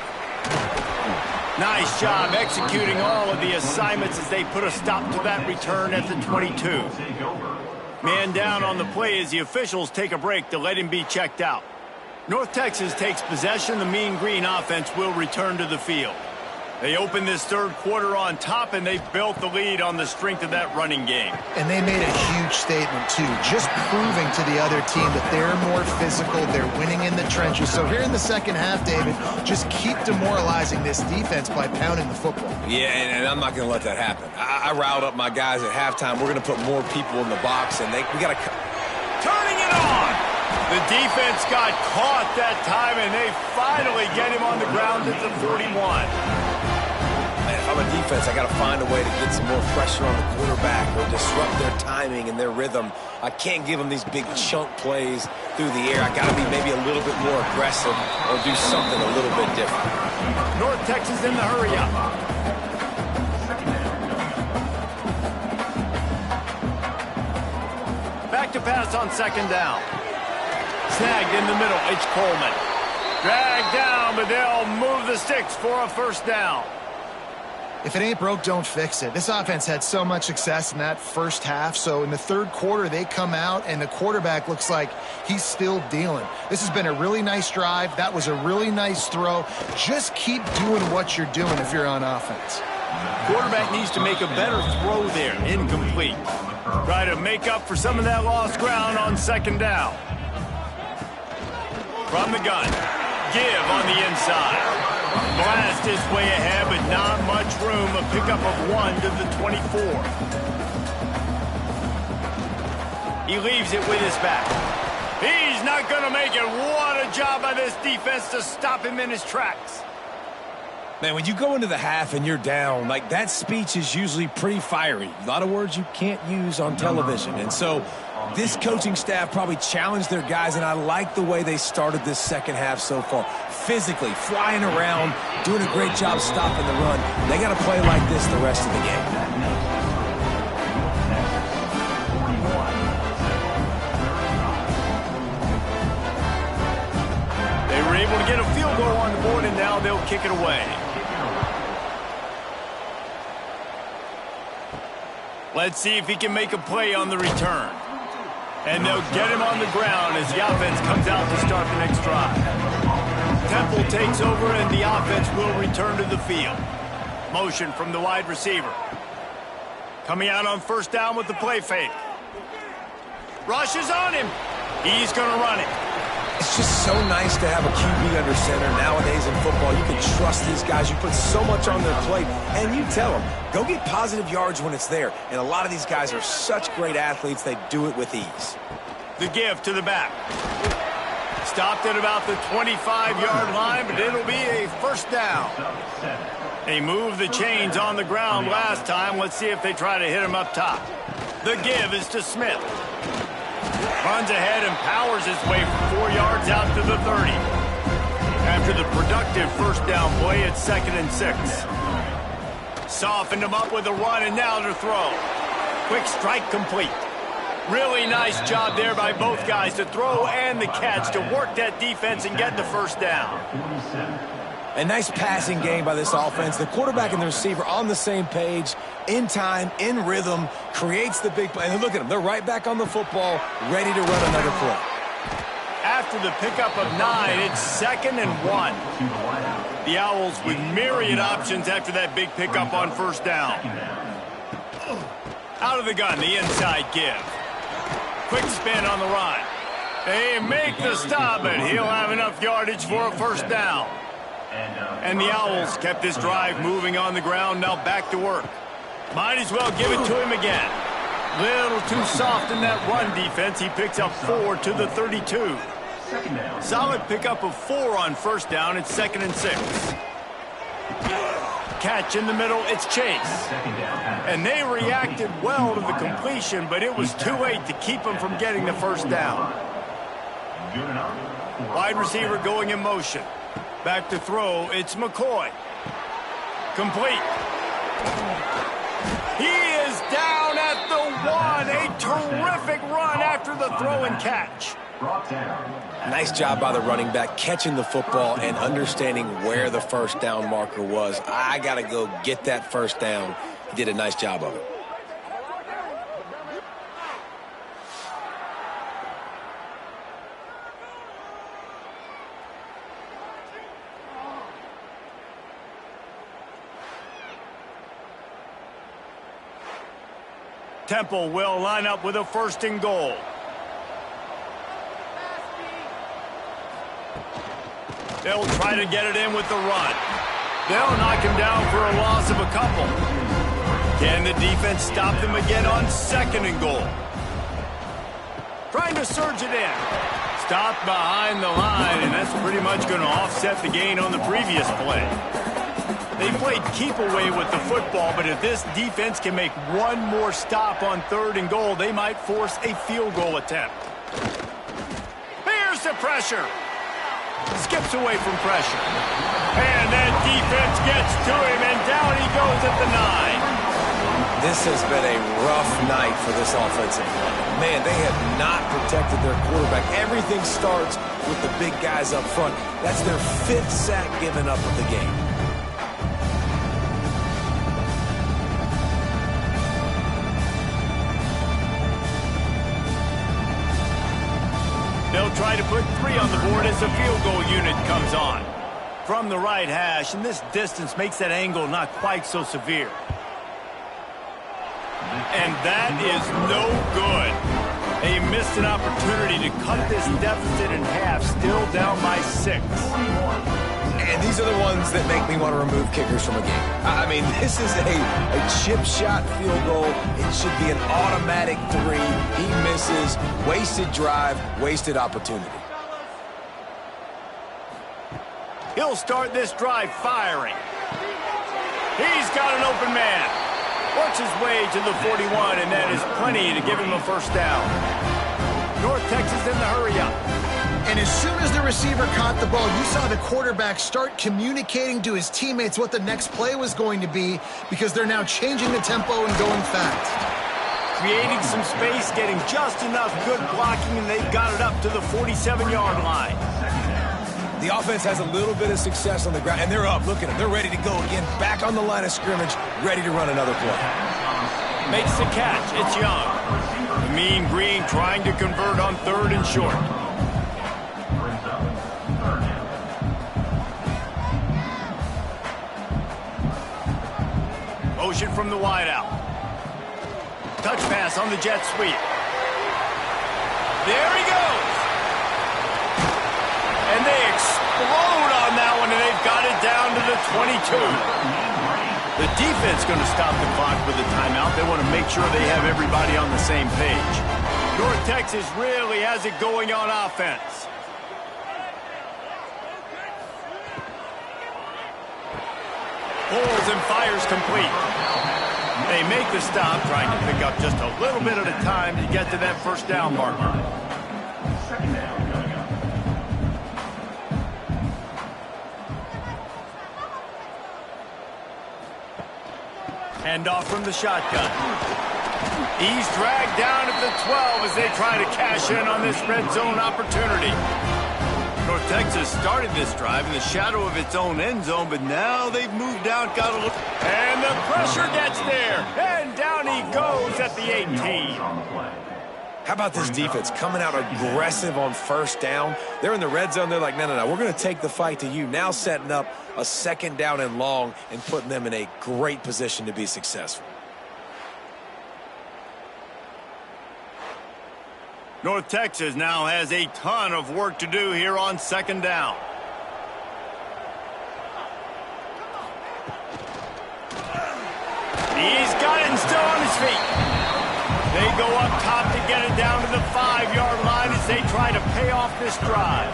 Nice job executing all of the assignments as they put a stop to that return at the 22. Man down on the play as the officials take a break to let him be checked out. North Texas takes possession. The Mean Green offense will return to the field. They open this third quarter on top, and they built the lead on the strength of that running game. And they made a huge statement, too, just proving to the other team that they're more physical, they're winning in the trenches. So here in the second half, David, just keep demoralizing this defense by pounding the football. Yeah, and I'm not going to let that happen. I riled up my guys at halftime. We're going to put more people in the box, and we got to... Turning it on! The defense got caught that time, and they finally get him on the ground at the 41. If I'm a defense, I got to find a way to get some more pressure on the quarterback or disrupt their timing and their rhythm. I can't give them these big chunk plays through the air. I got to be maybe a little bit more aggressive or do something a little bit different. North Texas in the hurry up. Back to pass on second down. Snagged in the middle. It's Coleman. Dragged down, but they'll move the sticks for a first down. If it ain't broke, don't fix it. This offense had so much success in that first half, so in the third quarter, they come out, and the quarterback looks like he's still dealing. This has been a really nice drive. That was a really nice throw. Just keep doing what you're doing if you're on offense. Quarterback needs to make a better throw there. Incomplete. Try to make up for some of that lost ground on second down. From the gun. Give on the inside. Blast his way ahead, but not much room. A pickup of 1 to the 24. He leaves it with his back. He's not going to make it. What a job by this defense to stop him in his tracks. Man, when you go into the half and you're down, like that speech is usually pretty fiery. A lot of words you can't use on television. And so this coaching staff probably challenged their guys, and I like the way they started this second half so far. Physically, flying around, doing a great job stopping the run. They got to play like this the rest of the game. They were able to get a field goal on the board, and now they'll kick it away. Let's see if he can make a play on the return. And they'll get him on the ground as the offense comes out to start the next drive. Temple takes over, and the offense will return to the field. Motion from the wide receiver. Coming out on first down with the play fake. Rushes on him. He's going to run it. It's just so nice to have a QB under center nowadays in football. You can trust these guys. You put so much on their plate, and you tell them, go get positive yards when it's there. And a lot of these guys are such great athletes, they do it with ease. The give to the back. Stopped at about the 25-yard line, but it'll be a first down. They moved the chains on the ground last time. Let's see if they try to hit him up top. The give is to Smith. Runs ahead and powers his way for 4 yards out to the 30. After the productive first down play, it's 2nd and 6. Softened him up with a run, and now to throw. Quick strike complete. Really nice job there by both guys to throw and the catch to work that defense and get the first down. A nice passing game by this offense. The quarterback and the receiver on the same page, in time, in rhythm, creates the big play. And look at them. They're right back on the football, ready to run another play. After the pickup of 9, it's 2nd and 1. The Owls with myriad options after that big pickup on first down. Out of the gun, the inside give. Quick spin on the run. They make the stop, but he'll have enough yardage for a first down. And the Owls kept this drive moving on the ground, now back to work. Might as well give it to him again. Little too soft in that run defense. He picks up 4 to the 32. Solid pickup of 4 on first down. It's 2nd and 6. Catch in the middle, it's Chase. And they reacted well to the completion, but it was too late to keep him from getting the first down. Wide receiver going in motion. Back to throw, it's McCoy. Complete. He is down at the 1. A terrific run after the throw and catch. Nice job by the running back, catching the football and understanding where the first down marker was. I got to go get that first down. He did a nice job of it. Temple will line up with a 1st and goal. They'll try to get it in with the run. They'll knock him down for a loss of a couple. Can the defense stop them again on 2nd and goal? Trying to surge it in. Stopped behind the line, and that's pretty much going to offset the gain on the previous play. They played keep away with the football, but if this defense can make one more stop on 3rd and goal, they might force a field goal attempt. Here's the pressure. Skips away from pressure. And that defense gets to him, and down he goes at the 9. This has been a rough night for this offensive line. Man, they have not protected their quarterback. Everything starts with the big guys up front. That's their 5th sack given up of the game. They'll try to put 3 on the board as the field goal unit comes on. From the right hash, and this distance makes that angle not quite so severe. And that is no good. They missed an opportunity to cut this deficit in half, still down by 6. And these are the ones that make me want to remove kickers from a game. I mean, this is a chip shot field goal. It should be an automatic 3. He misses. Wasted drive, wasted opportunity. He'll start this drive firing. He's got an open man. Works his way to the 41, and that is plenty to give him a 1st down. North Texas in the hurry-up. And as soon as the receiver caught the ball, you saw the quarterback start communicating to his teammates what the next play was going to be, because they're now changing the tempo and going fast. Creating some space, getting just enough good blocking, and they've got it up to the 47-yard line. The offense has a little bit of success on the ground, and they're up. Look at them. They're ready to go again. Back on the line of scrimmage, ready to run another play. Makes the catch. It's Young. The Mean Green trying to convert on 3rd and short. Motion from the wideout. Touch pass on the jet sweep. There he goes. And they explode on that one, and they've got it down to the 22. The defense going to stop the clock with a timeout. They want to make sure they have everybody on the same page. North Texas really has it going on offense. Pulls and fires complete. They make the stop, trying to pick up just a little bit at a time to get to that 1st down marker. Handoff from the shotgun. He's dragged down at the 12 as they try to cash in on this red zone opportunity. North Texas started this drive in the shadow of its own end zone, but now they've moved out, got a look, and the pressure gets there, and down he goes at the 18. How about this defense coming out aggressive on 1st down? They're in the red zone. They're like, no, we're going to take the fight to you. Now setting up a 2nd down and long and putting them in a great position to be successful. North Texas now has a ton of work to do here on 2nd down. He's got it and still on his feet. They go up top to get it down to the 5-yard line as they try to pay off this drive.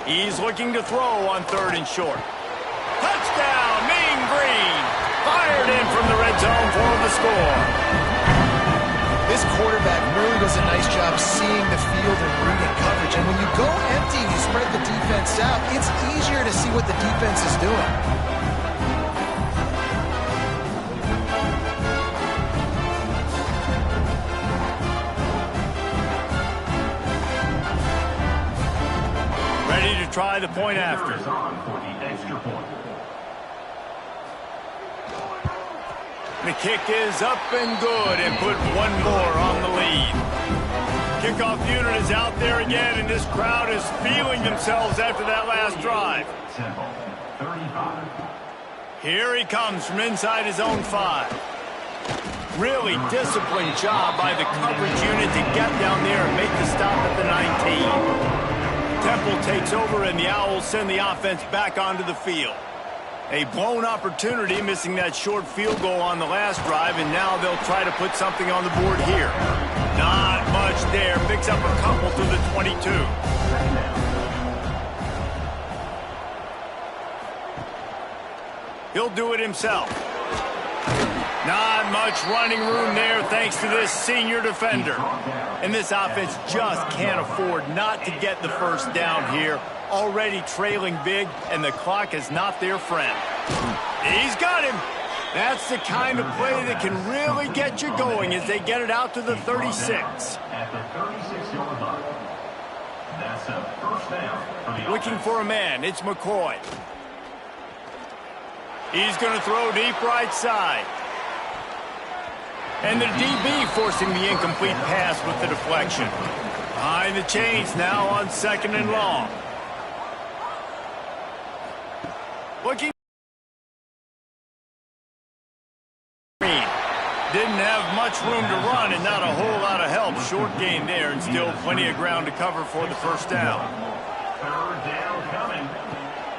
He's looking to throw on 3rd and short. Touchdown, Mean Green. Fired in from the red zone for the score. This quarterback really does a nice job seeing the field and reading coverage. And when you go empty, you spread the defense out, it's easier to see what the defense is doing. try the point after. The kick is up and good and put one more on the lead. Kickoff unit is out there again, and this crowd is feeling themselves after that last drive. Here he comes from inside his own 5. Really disciplined job by the coverage unit to get down there and make the stop at the 19. Temple takes over, and the Owls send the offense back onto the field. A blown opportunity, missing that short field goal on the last drive, and now they'll try to put something on the board here. Not much there. Picks up a couple to the 22. He'll do it himself. Not much running room there thanks to this senior defender. And this offense just can't afford not to get the first down here. Already trailing big, and the clock is not their friend. He's got him. That's the kind of play that can really get you going as they get it out to the 36. At the 36-yard line. That's a first down for the Looking offense. for a man. It's McCoy. He's going to throw deep right side. And the DB forcing the incomplete pass with the deflection. Behind the chains now on 2nd and long. Looking. Didn't have much room to run and not a whole lot of help. Short gain there and still plenty of ground to cover for the first down. Third down coming.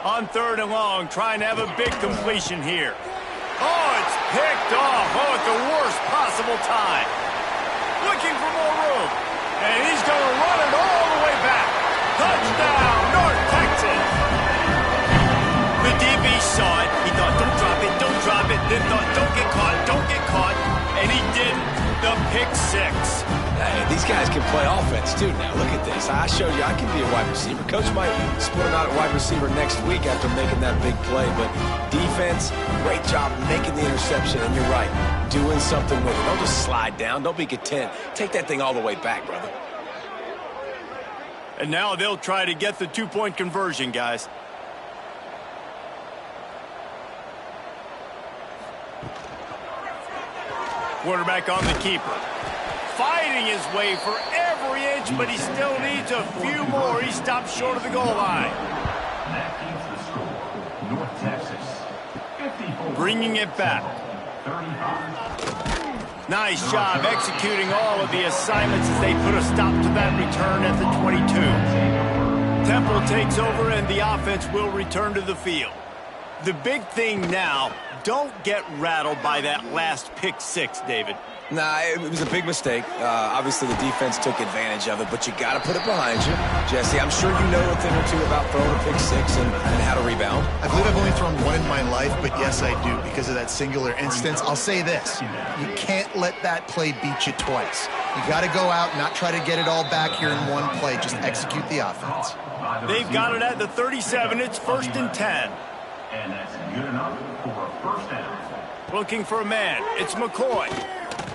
On 3rd and long, trying to have a big completion here. Oh, it's picked off. Oh, at the worst possible time. Looking for more room. And he's going to run it all the way back. Touchdown, North Texas. The DB saw it. He thought, don't drop it, don't drop it. Then thought, don't get caught, don't get caught. And he didn't. The pick 6. Hey, these guys can play offense, too, now. Look at this. I showed you I can be a wide receiver. Coach might split him out at wide receiver next week after making that big play. But defense, great job making the interception. And you're right, doing something with it. Don't just slide down. Don't be content. Take that thing all the way back, brother. And now they'll try to get the 2-point conversion, guys. Quarterback on the keeper. Fighting his way for every inch, but he still needs a few more. He stops short of the goal line. That keeps the score. North Texas, 54. Bringing it back. 35. Nice job executing all of the assignments as they put a stop to that return at the 22. Temple takes over, and the offense will return to the field. The big thing now, don't get rattled by that last pick 6, David. Nah, it was a big mistake. Obviously, the defense took advantage of it, but you got to put it behind you. Jesse, I'm sure you know a thing or two about throwing a pick 6 and how to rebound. I believe I've only thrown one in my life, but yes, I do because of that singular instance. I'll say this. You can't let that play beat you twice. You got to go out and not try to get it all back here in one play. Just execute the offense. They've got it at the 37. It's 1st and 10. And that's good enough for a first down. Looking for a man. It's McCoy.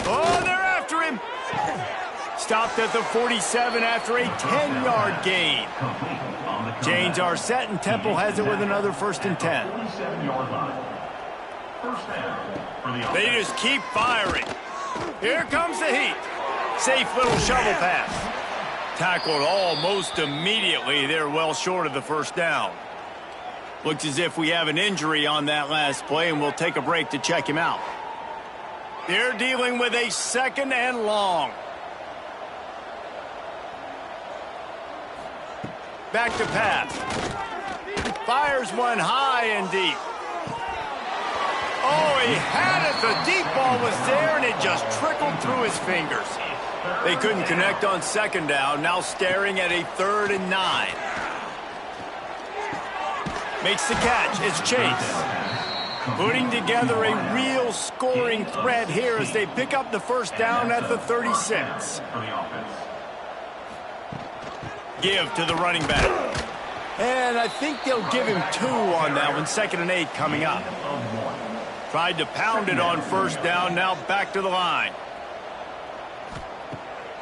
Oh, they're after him. Stopped at the 47 after a 10-yard gain. Complete on the Chains are set, and Temple has it with another 1st and 10. 47-yard line. First down for the They offense. just keep firing. Here comes the heat. Safe little shovel pass. Tackled almost immediately. They're well short of the first down. Looks as if we have an injury on that last play, and we'll take a break to check him out. They're dealing with a 2nd and long. Back to pass. Fires one high and deep. Oh, he had it. The deep ball was there, and it just trickled through his fingers. They couldn't connect on 2nd down, now staring at a 3rd and 9. Makes the catch. It's Chase. Putting together a real scoring threat here as they pick up the first down at the 36. For the offense. Give to the running back. And I think they'll give him 2 on that one. 2nd and 8 coming up. Tried to pound it on 1st down. Now back to the line.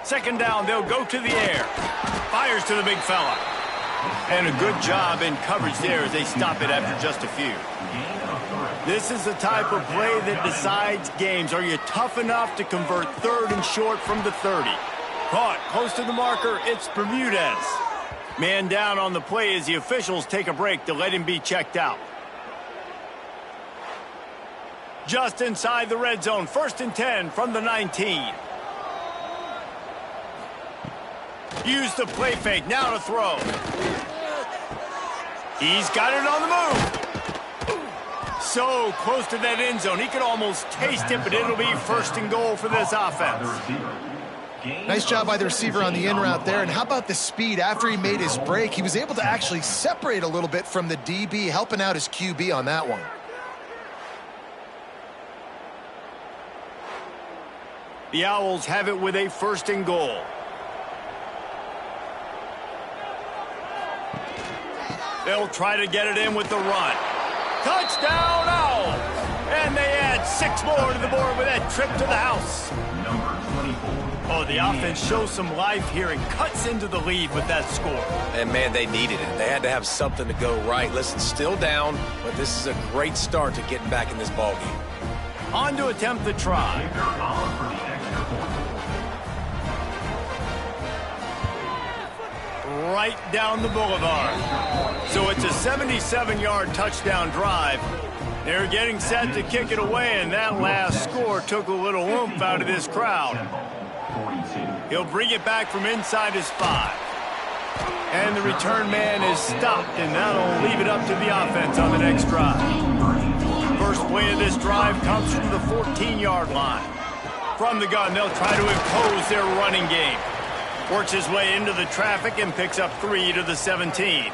2nd down. They'll go to the air. Fires to the big fella. And a good job in coverage there as they stop it after just a few. This is the type of play that decides games. Are you tough enough to convert 3rd and short from the 30? Caught close to the marker, it's Bermudez. Man down on the play as the officials take a break to let him be checked out. Just inside the red zone, 1st and 10 from the 19. Use the play fake, now to throw. He's got it on the move. So close to that end zone, he could almost taste it, but it'll be 1st and goal for this offense. Nice job by the receiver on the in route there. And how about the speed? After he made his break, he was able to actually separate a little bit from the DB, helping out his QB on that one. The Owls have it with a 1st and goal. They'll try to get it in with the run. Touchdown, Owls! And they add 6 more to the board with that trip to the house. Oh, the offense shows some life here and cuts into the lead with that score. And, man, they needed it. They had to have something to go right. Listen, still down, but this is a great start to getting back in this ballgame. On to attempt the try. Right down the boulevard. So it's a 77-yard touchdown drive. They're getting set to kick it away, and that last score took a little oomph out of this crowd. He'll bring it back from inside his 5. And the return man is stopped, and that'll leave it up to the offense on the next drive. First play of this drive comes from the 14-yard line. From the gun, they'll try to impose their running game. Works his way into the traffic and picks up 3 to the 17.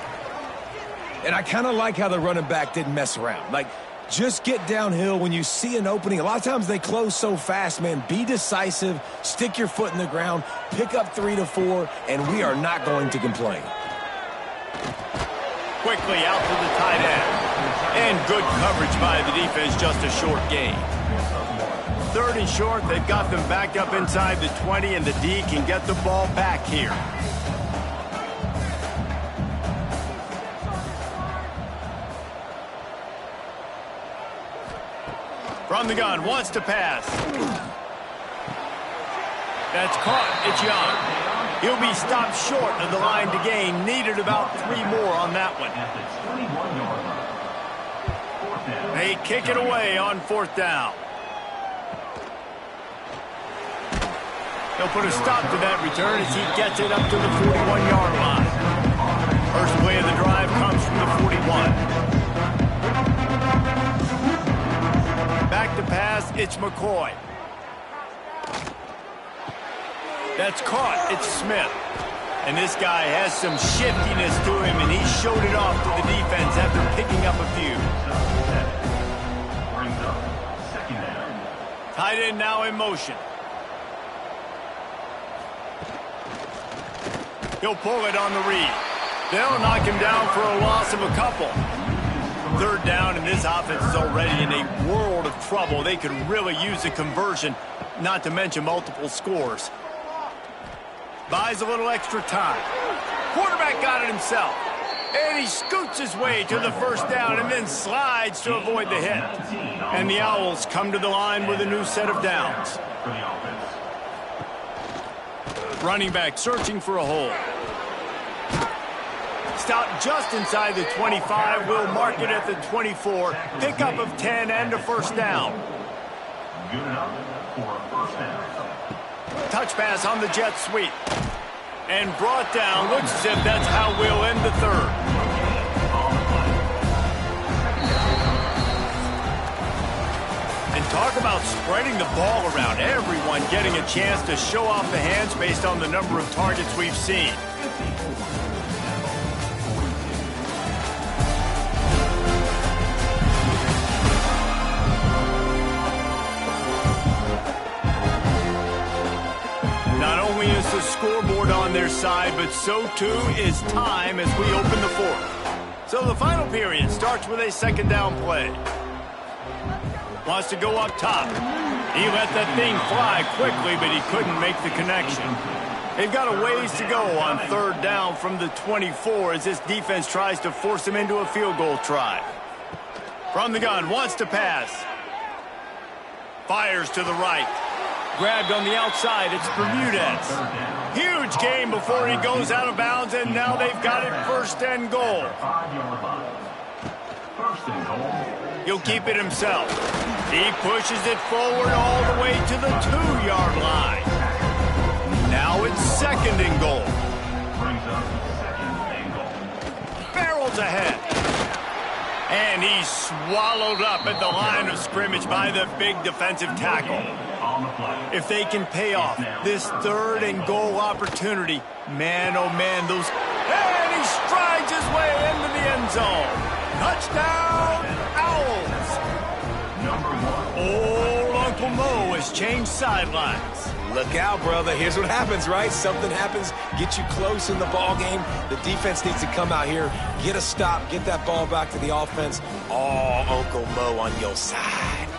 And I kind of like how the running back didn't mess around. Like, just get downhill when you see an opening. A lot of times they close so fast, man. Be decisive, stick your foot in the ground, pick up 3 to 4, and we are not going to complain. Quickly out to the tight end. And good coverage by the defense, just a short gain. 3rd and short, they've got them backed up inside the 20, and the D can get the ball back here. From the gun, wants to pass. That's caught. It's Young. He'll be stopped short of the line to gain. Needed about 3 more on that one. They kick it away on 4th down. He'll put a stop to that return as he gets it up to the 41-yard line. First play of the drive comes from the 41. Back to pass, it's McCoy. That's caught, it's Smith. And this guy has some shiftiness to him, and he showed it off to the defense after picking up a few. Tight end now in motion. He'll pull it on the read. They'll knock him down for a loss of a couple. 3rd down, and this offense is already in a world of trouble. They could really use a conversion, not to mention multiple scores. Buys a little extra time. Quarterback got it himself. And he scoots his way to the 1st down and then slides to avoid the hit. And the Owls come to the line with a new set of downs. Running back searching for a hole. Stopped just inside the 25. Will mark it at the 24. Pickup of 10 and a 1st down. Good enough for a 1st down. Touch pass on the jet sweep. And brought down. Looks as if that's how we'll end the 3rd. And talk about spreading the ball around. Everyone getting a chance to show off the hands based on the number of targets we've seen. Not only is the scoreboard on their side, but so too is time as we open the 4th. So the final period starts with a 2nd down play. Wants to go up top. He let that thing fly quickly, but he couldn't make the connection. They've got a ways to go on third down from the 24 as this defense tries to force them into a field goal try. From the gun, wants to pass. Fires to the right. Grabbed on the outside, it's Bermudez. Huge gain before he goes out of bounds, and now they've got it first and goal. He'll keep it himself. He pushes it forward all the way to the 2-yard line. Now it's second and goal. Barrels ahead. And he's swallowed up at the line of scrimmage by the big defensive tackle. If they can pay off this third and goal opportunity, man, oh man, those... And he strides his way into the end zone. Touchdown, Owls. Old Uncle Mo has changed sidelines. Look out, brother. Here's what happens, right? Something happens, get you close in the ball game. The defense needs to come out here, get a stop, get that ball back to the offense. Oh, Uncle Mo on your side.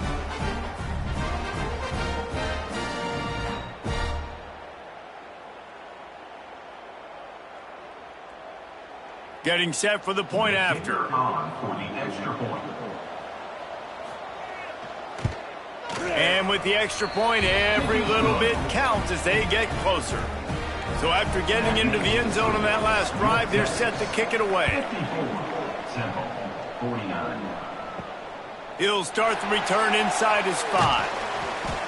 Getting set for the point after. For the extra point. And with the extra point, every little bit counts as they get closer. So after getting into the end zone on that last drive, they're set to kick it away. 54, 49. He'll start the return inside his 5.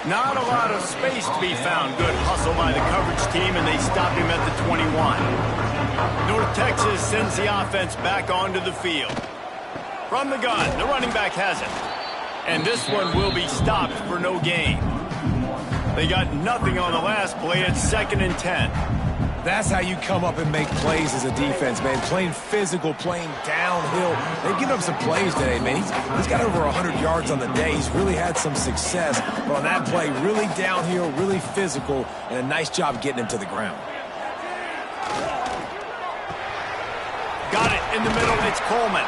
Not a lot of space to be found. Good hustle by the coverage team, and they stop him at the 21. North Texas sends the offense back onto the field. From the gun, the running back has it. And this one will be stopped for no gain. They got nothing on the last play. It's second and 10. That's how you come up and make plays as a defense, man. Playing physical, playing downhill. They've given up some plays today, man. He's got over 100 yards on the day. He's really had some success. But on that play, really downhill, really physical, and a nice job getting him to the ground. Got it in the middle. It's Coleman.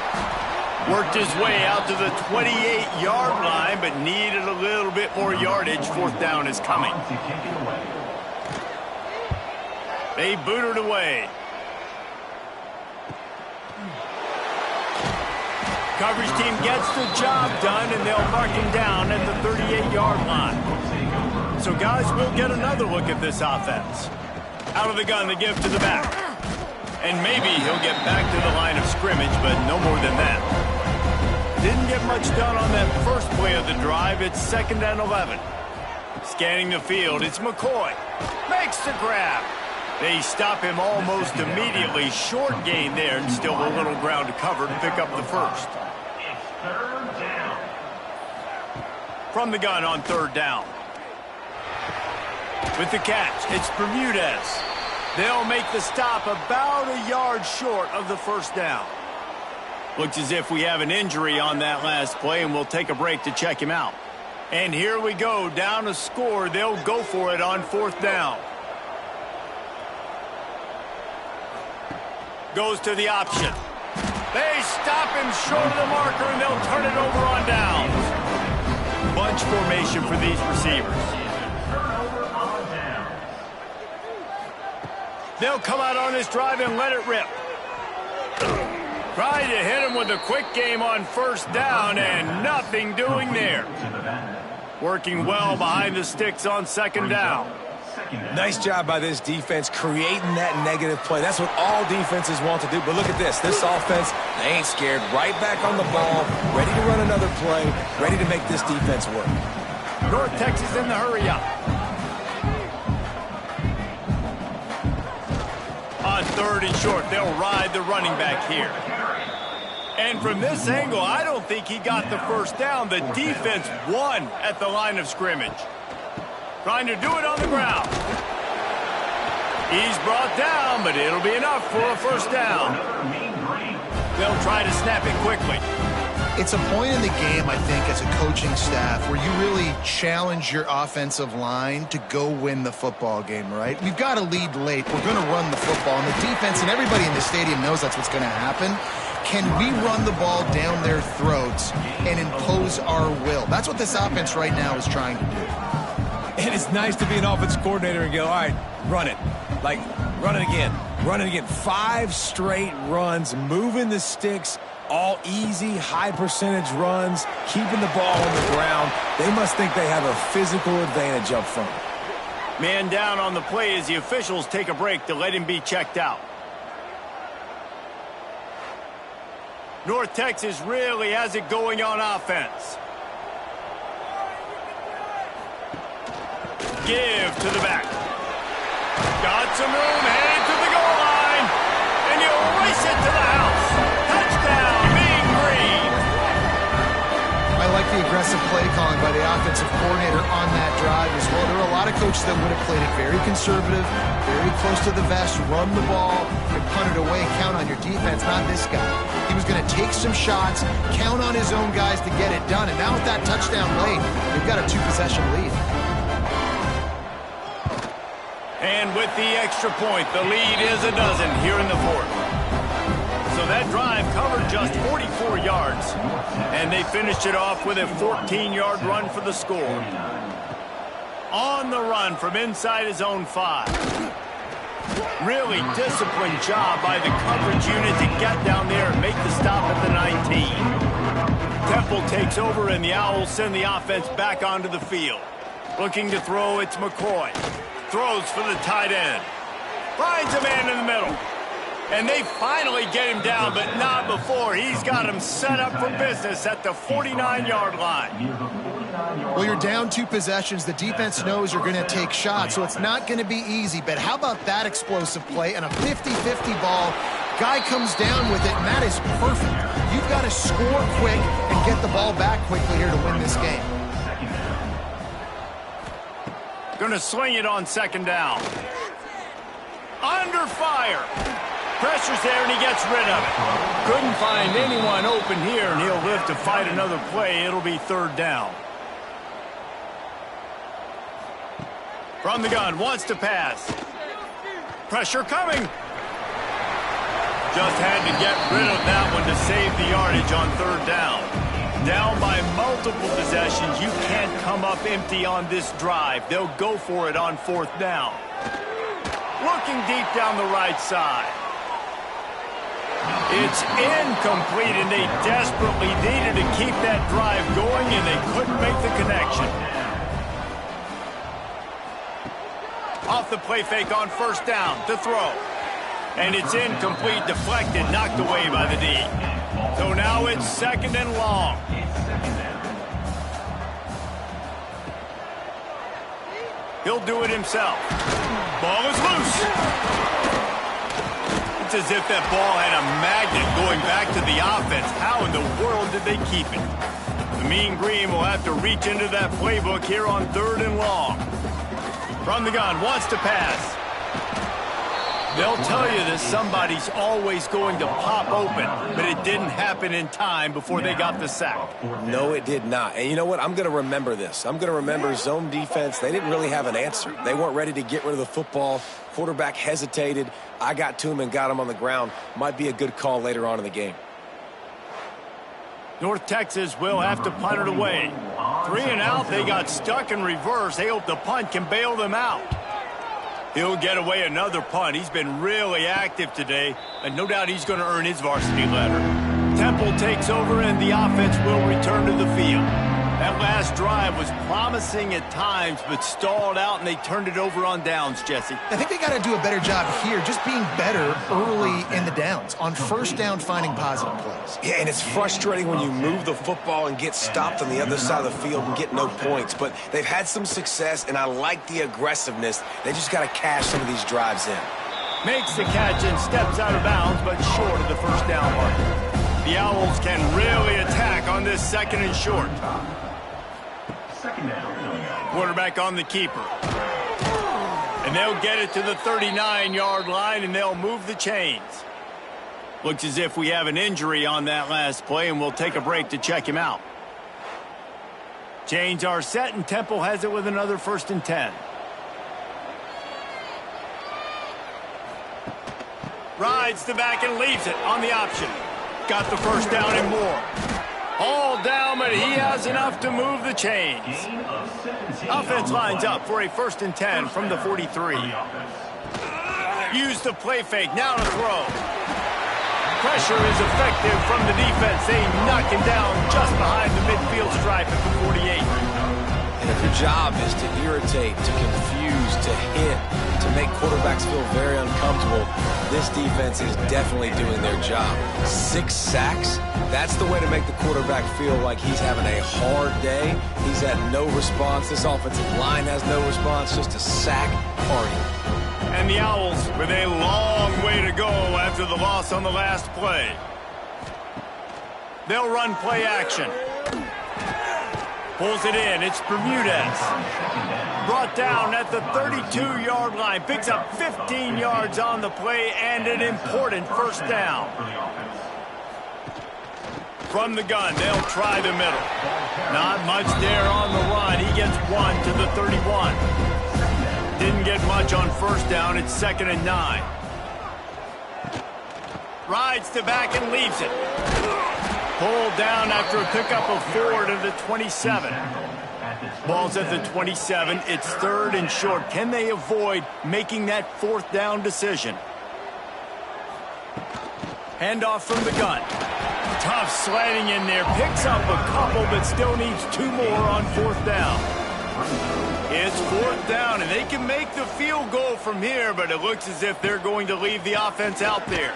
Worked his way out to the 28-yard line, but needed a little bit more yardage. Fourth down is coming. They boot it away. Coverage team gets the job done, and they'll mark him down at the 38-yard line. So guys, we'll get another look at this offense. Out of the gun, the give to the back. And maybe he'll get back to the line of scrimmage, but no more than that. Didn't get much done on that first play of the drive. It's second and 11. Scanning the field, it's McCoy. Makes the grab. They stop him almost immediately. Short gain there, and still a little ground to cover to pick up the first. It's third down. From the gun on third down. With the catch, it's Bermudez. They'll make the stop about a yard short of the first down. Looks as if we have an injury on that last play, and we'll take a break to check him out. And here we go, down a score. They'll go for it on fourth down. Goes to the option. They stop him short of the marker, and they'll turn it over on downs. Bunch formation for these receivers. They'll come out on this drive and let it rip. Tried to hit him with a quick game on first down, and nothing doing there. Working well behind the sticks on second down. Nice job by this defense creating that negative play. That's what all defenses want to do. But look at this. This offense, they ain't scared. Right back on the ball, ready to run another play, ready to make this defense work. North Texas in the hurry up. On third and short, they'll ride the running back here. And from this angle, I don't think he got the first down. The defense won at the line of scrimmage. Trying to do it on the ground. He's brought down, but it'll be enough for a first down. They'll try to snap it quickly. It's a point in the game, I think, as a coaching staff where you really challenge your offensive line to go win the football game, right? We've got to lead late. We're going to run the football. And the defense and everybody in the stadium knows that's what's going to happen. Can we run the ball down their throats and impose our will? That's what this offense right now is trying to do. And it's nice to be an offense coordinator and go, all right, run it. Like, run it again. Run it again. 5 straight runs, moving the sticks, all easy, high percentage runs, keeping the ball on the ground. They must think they have a physical advantage up front. Man down on the play as the officials take a break to let him be checked out. North Texas really has it going on offense. Give to the back. Got some room, headed to the goal line. And he'll race it to the house. Touchdown, Mean Green. I like the aggressive play calling by the offensive coordinator on that drive as well. There are a lot of coaches that would have played it very conservative, very close to the vest, run the ball, and punt it away, count on your defense. Not this guy. He was going to take some shots, count on his own guys to get it done. And now with that touchdown late, they've got a 2-possession lead. And with the extra point, the lead is a dozen here in the fourth. So that drive covered just 44 yards, and they finished it off with a 14-yard run for the score. On the run from inside his own 5. Really disciplined job by the coverage unit to get down there and make the stop at the 19. Temple takes over, and the Owls send the offense back onto the field. Looking to throw, it's McCoy. Throws for the tight end. Finds a man in the middle. And they finally get him down, but not before. He's got him set up for business at the 49-yard line. Well, you're down 2 possessions. The defense knows you're going to take shots, so it's not going to be easy. But how about that explosive play and a 50-50 ball? Guy comes down with it, and that is perfect. You've got to score quick and get the ball back quickly here to win this game. Going to sling it on second down. Under fire. Pressure's there, and he gets rid of it. Couldn't find anyone open here, and he'll live to fight another play. It'll be third down. From the gun, wants to pass. Pressure coming. Just had to get rid of that one to save the yardage on third down. Down by multiple possessions, you can't come up empty on this drive. They'll go for it on fourth down. Looking deep down the right side. It's incomplete, and they desperately needed to keep that drive going, and they couldn't make the connection. Off the play fake on first down to throw. And it's incomplete, deflected, knocked away by the D. So now it's second and long. He'll do it himself. Ball is loose. It's as if that ball had a magnet going back to the offense. How in the world did they keep it? The Mean Green will have to reach into that playbook here on third and long. From the gun, wants to pass. They'll tell you that somebody's always going to pop open, but it didn't happen in time before they got the sack. No, it did not. And you know what? I'm going to remember this. I'm going to remember zone defense. They didn't really have an answer. They weren't ready to get rid of the football. Quarterback hesitated. I got to him and got him on the ground. Might be a good call later on in the game. North Texas will have to punt it away. 3 and out, they got stuck in reverse. They hope the punt can bail them out. He'll get away another punt. He's been really active today, and no doubt he's going to earn his varsity letter. Temple takes over, and the offense will return to the field. That last drive was promising at times, but stalled out, and they turned it over on downs, Jesse. I think they got to do a better job here, just being better early in the downs, on first down finding positive plays. Yeah, and it's frustrating when you move the football and get stopped on the other side of the field and get no points. But they've had some success, and I like the aggressiveness. They just got to cash some of these drives in. Makes the catch and steps out of bounds, but short of the first down mark. The Owls can really attack on this second and short. Quarterback on the keeper. And they'll get it to the 39-yard line, and they'll move the chains. Looks as if we have an injury on that last play, and we'll take a break to check him out. Chains are set, and Temple has it with another 1st and 10. Rides the back and leaves it on the option. Got the first down and more. All down, but he has enough to move the chains. Offense lines up for a 1st and 10 from the 43. Use the play fake, now to throw. Pressure is effective from the defense. They knock him down just behind the midfield stripe at the 48. And if your job is to irritate, to confuse, to hit, to make quarterbacks feel very uncomfortable, this defense is definitely doing their job. 6 sacks, that's the way to make the quarterback feel like he's having a hard day. He's had no response. This offensive line has no response, just a sack party. And the Owls with a long way to go after the loss on the last play. They'll run play action. Pulls it in. It's Bermudez. Brought down at the 32-yard line. Picks up 15 yards on the play and an important 1st down. From the gun, they'll try the middle. Not much there on the run. He gets 1 to the 31. Didn't get much on 1st down. It's 2nd and 9. Rides to back and leaves it. Pulled down after a pickup of 4 to the 27. Ball's at the 27. It's 3rd and short. Can they avoid making that 4th down decision? Handoff from the gun. Tough sliding in there. Picks up a couple, but still needs 2 more on 4th down. It's 4th down, and they can make the field goal from here, but it looks as if they're going to leave the offense out there.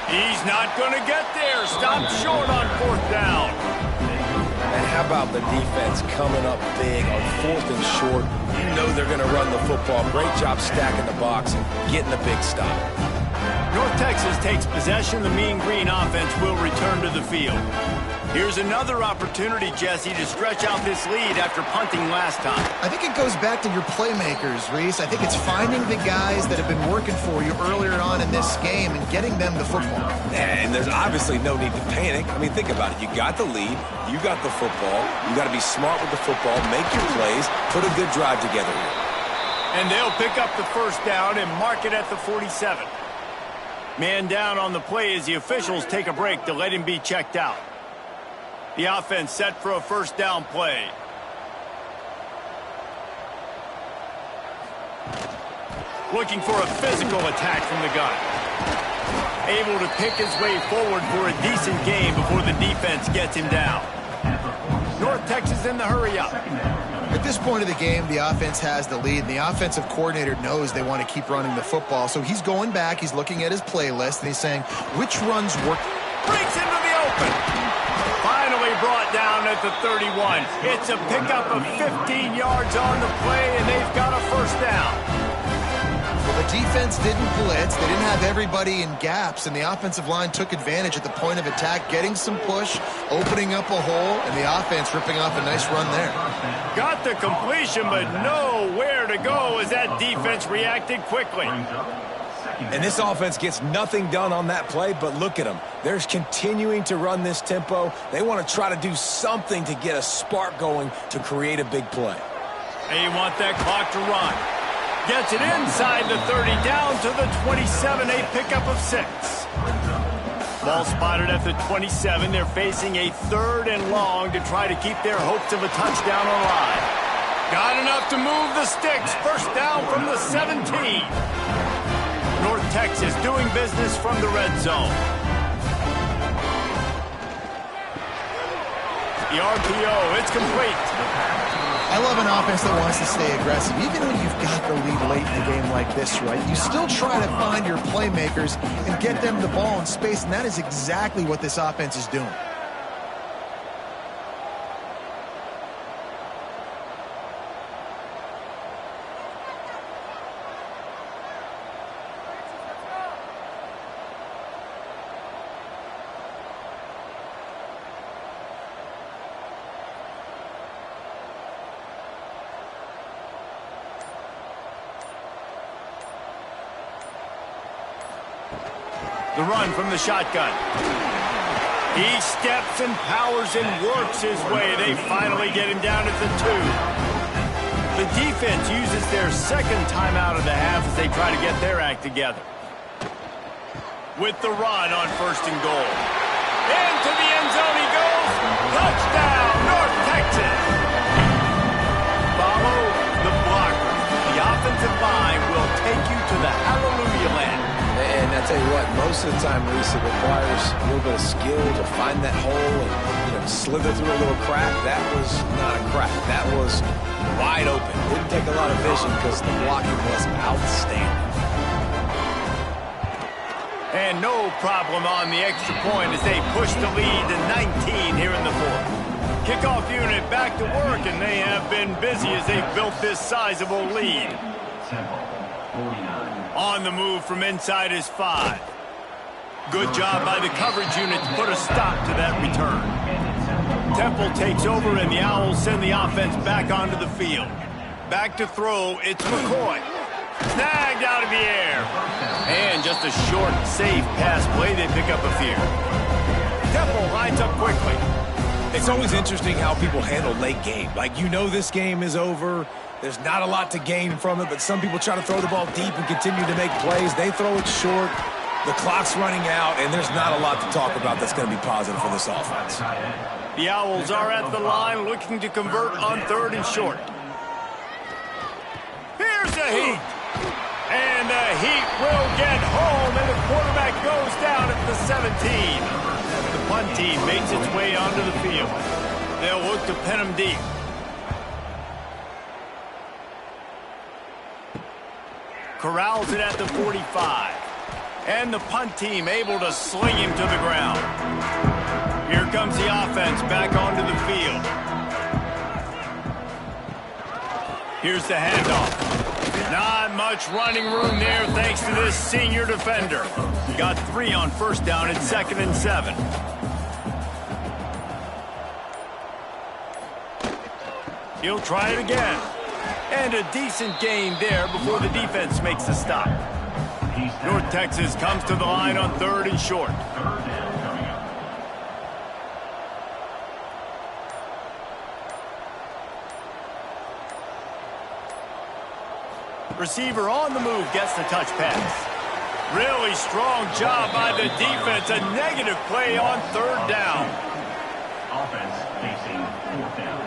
He's not going to get there. Stopped short on 4th down. And how about the defense coming up big on 4th and short? You know they're going to run the football. Great job stacking the box and getting the big stop. North Texas takes possession. The Mean Green offense will return to the field. Here's another opportunity, Jesse, to stretch out this lead after punting last time. I think it goes back to your playmakers, Reese. I think it's finding the guys that have been working for you earlier on in this game and getting them the football. And there's obviously no need to panic. I mean, think about it. You got the lead. You got the football. You got to be smart with the football. Make your plays. Put a good drive together here. And they'll pick up the 1st down and mark it at the 47. Man down on the play as the officials take a break to let him be checked out. The offense set for a 1st down play. Looking for a physical attack from the gun. Able to pick his way forward for a decent game before the defense gets him down. North Texas in the hurry-up. At this point of the game, the offense has the lead, and the offensive coordinator knows they want to keep running the football. So he's going back, he's looking at his playlist, and he's saying, which runs work? Breaks into the open. Finally brought down at the 31. It's a pickup of 15 yards on the play, and they've got a 1st down. Well, the defense didn't blitz. They didn't have everybody in gaps, and the offensive line took advantage at the point of attack, getting some push, opening up a hole, and the offense ripping off a nice run there. Got the completion, but nowhere to go as that defense reacted quickly. And this offense gets nothing done on that play, but look at them. They're continuing to run this tempo. They want to try to do something to get a spark going to create a big play. They want that clock to run. Gets it inside the 30, down to the 27, a pickup of 6. Ball spotted at the 27. They're facing a 3rd and long to try to keep their hopes of a touchdown alive. Got enough to move the sticks. 1st down from the 17. North Texas doing business from the red zone. The RPO, it's complete. I love an offense that wants to stay aggressive. Even when you've got the lead late in the game like this, right, you still try to find your playmakers and get them the ball in space, and that is exactly what this offense is doing. The run from the shotgun. He steps and powers and works his way. They finally get him down at the 2. The defense uses their 2nd timeout of the half as they try to get their act together. With the run on 1st and goal. Into the end zone he goes. throws. Touchdown, North Texas. Follow the blocker. The offensive line will take you to the hallelujah land. And I tell you what, most of the time, Reese, it requires a little bit of skill to find that hole and, slither through a little crack. That was not a crack. That was wide open. Didn't take a lot of vision because the blocking was outstanding. And no problem on the extra point as they push the lead to 19 here in the fourth. Kickoff unit back to work, and they have been busy as they've built this sizable lead. On the move from inside is 5. Good job by the coverage unit to put a stop to that return. Temple takes over, and the Owls send the offense back onto the field. Back to throw, it's McCoy. Snagged out of the air. And just a short, safe pass play. They pick up a few. Temple lines up quickly. It's always interesting how people handle late game. Like, this game is over. There's not a lot to gain from it, but some people try to throw the ball deep and continue to make plays. They throw it short. The clock's running out, and there's not a lot to talk about that's going to be positive for this offense. The Owls are at the line looking to convert on 3rd and short. Here's the Heat. And the Heat will get home, and the quarterback goes down at the 17. The punt team makes its way onto the field. They'll look to pin him deep. Corrals it at the 45. And the punt team able to sling him to the ground. Here comes the offense back onto the field. Here's the handoff. Not much running room there thanks to this senior defender. Got 3 on first down at 2nd and 7. He'll try it again. And a decent gain there before the defense makes a stop. North Texas comes to the line on 3rd and short. Receiver on the move gets the touch pass. Really strong job by the defense. A negative play on 3rd down. Offense facing 4th down.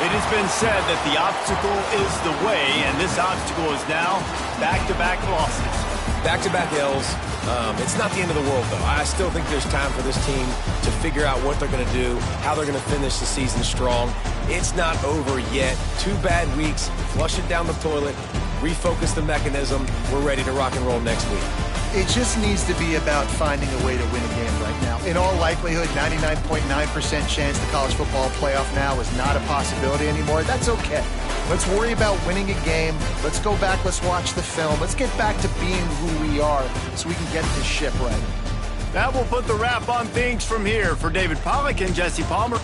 It has been said that the obstacle is the way, and this obstacle is now back-to-back losses. Back-to-back L's. It's not the end of the world, though. I still think there's time for this team to figure out what they're going to do, how they're going to finish the season strong. It's not over yet. 2 bad weeks. Flush it down the toilet. Refocus the mechanism. We're ready to rock and roll next week. It just needs to be about finding a way to win a game right now. In all likelihood, 99.9% chance the college football playoff now is not a possibility anymore. That's okay. Let's worry about winning a game. Let's go back. Let's watch the film. Let's get back to being who we are so we can get this ship right. That will put the wrap on things from here. For David Pollack and Jesse Palmer.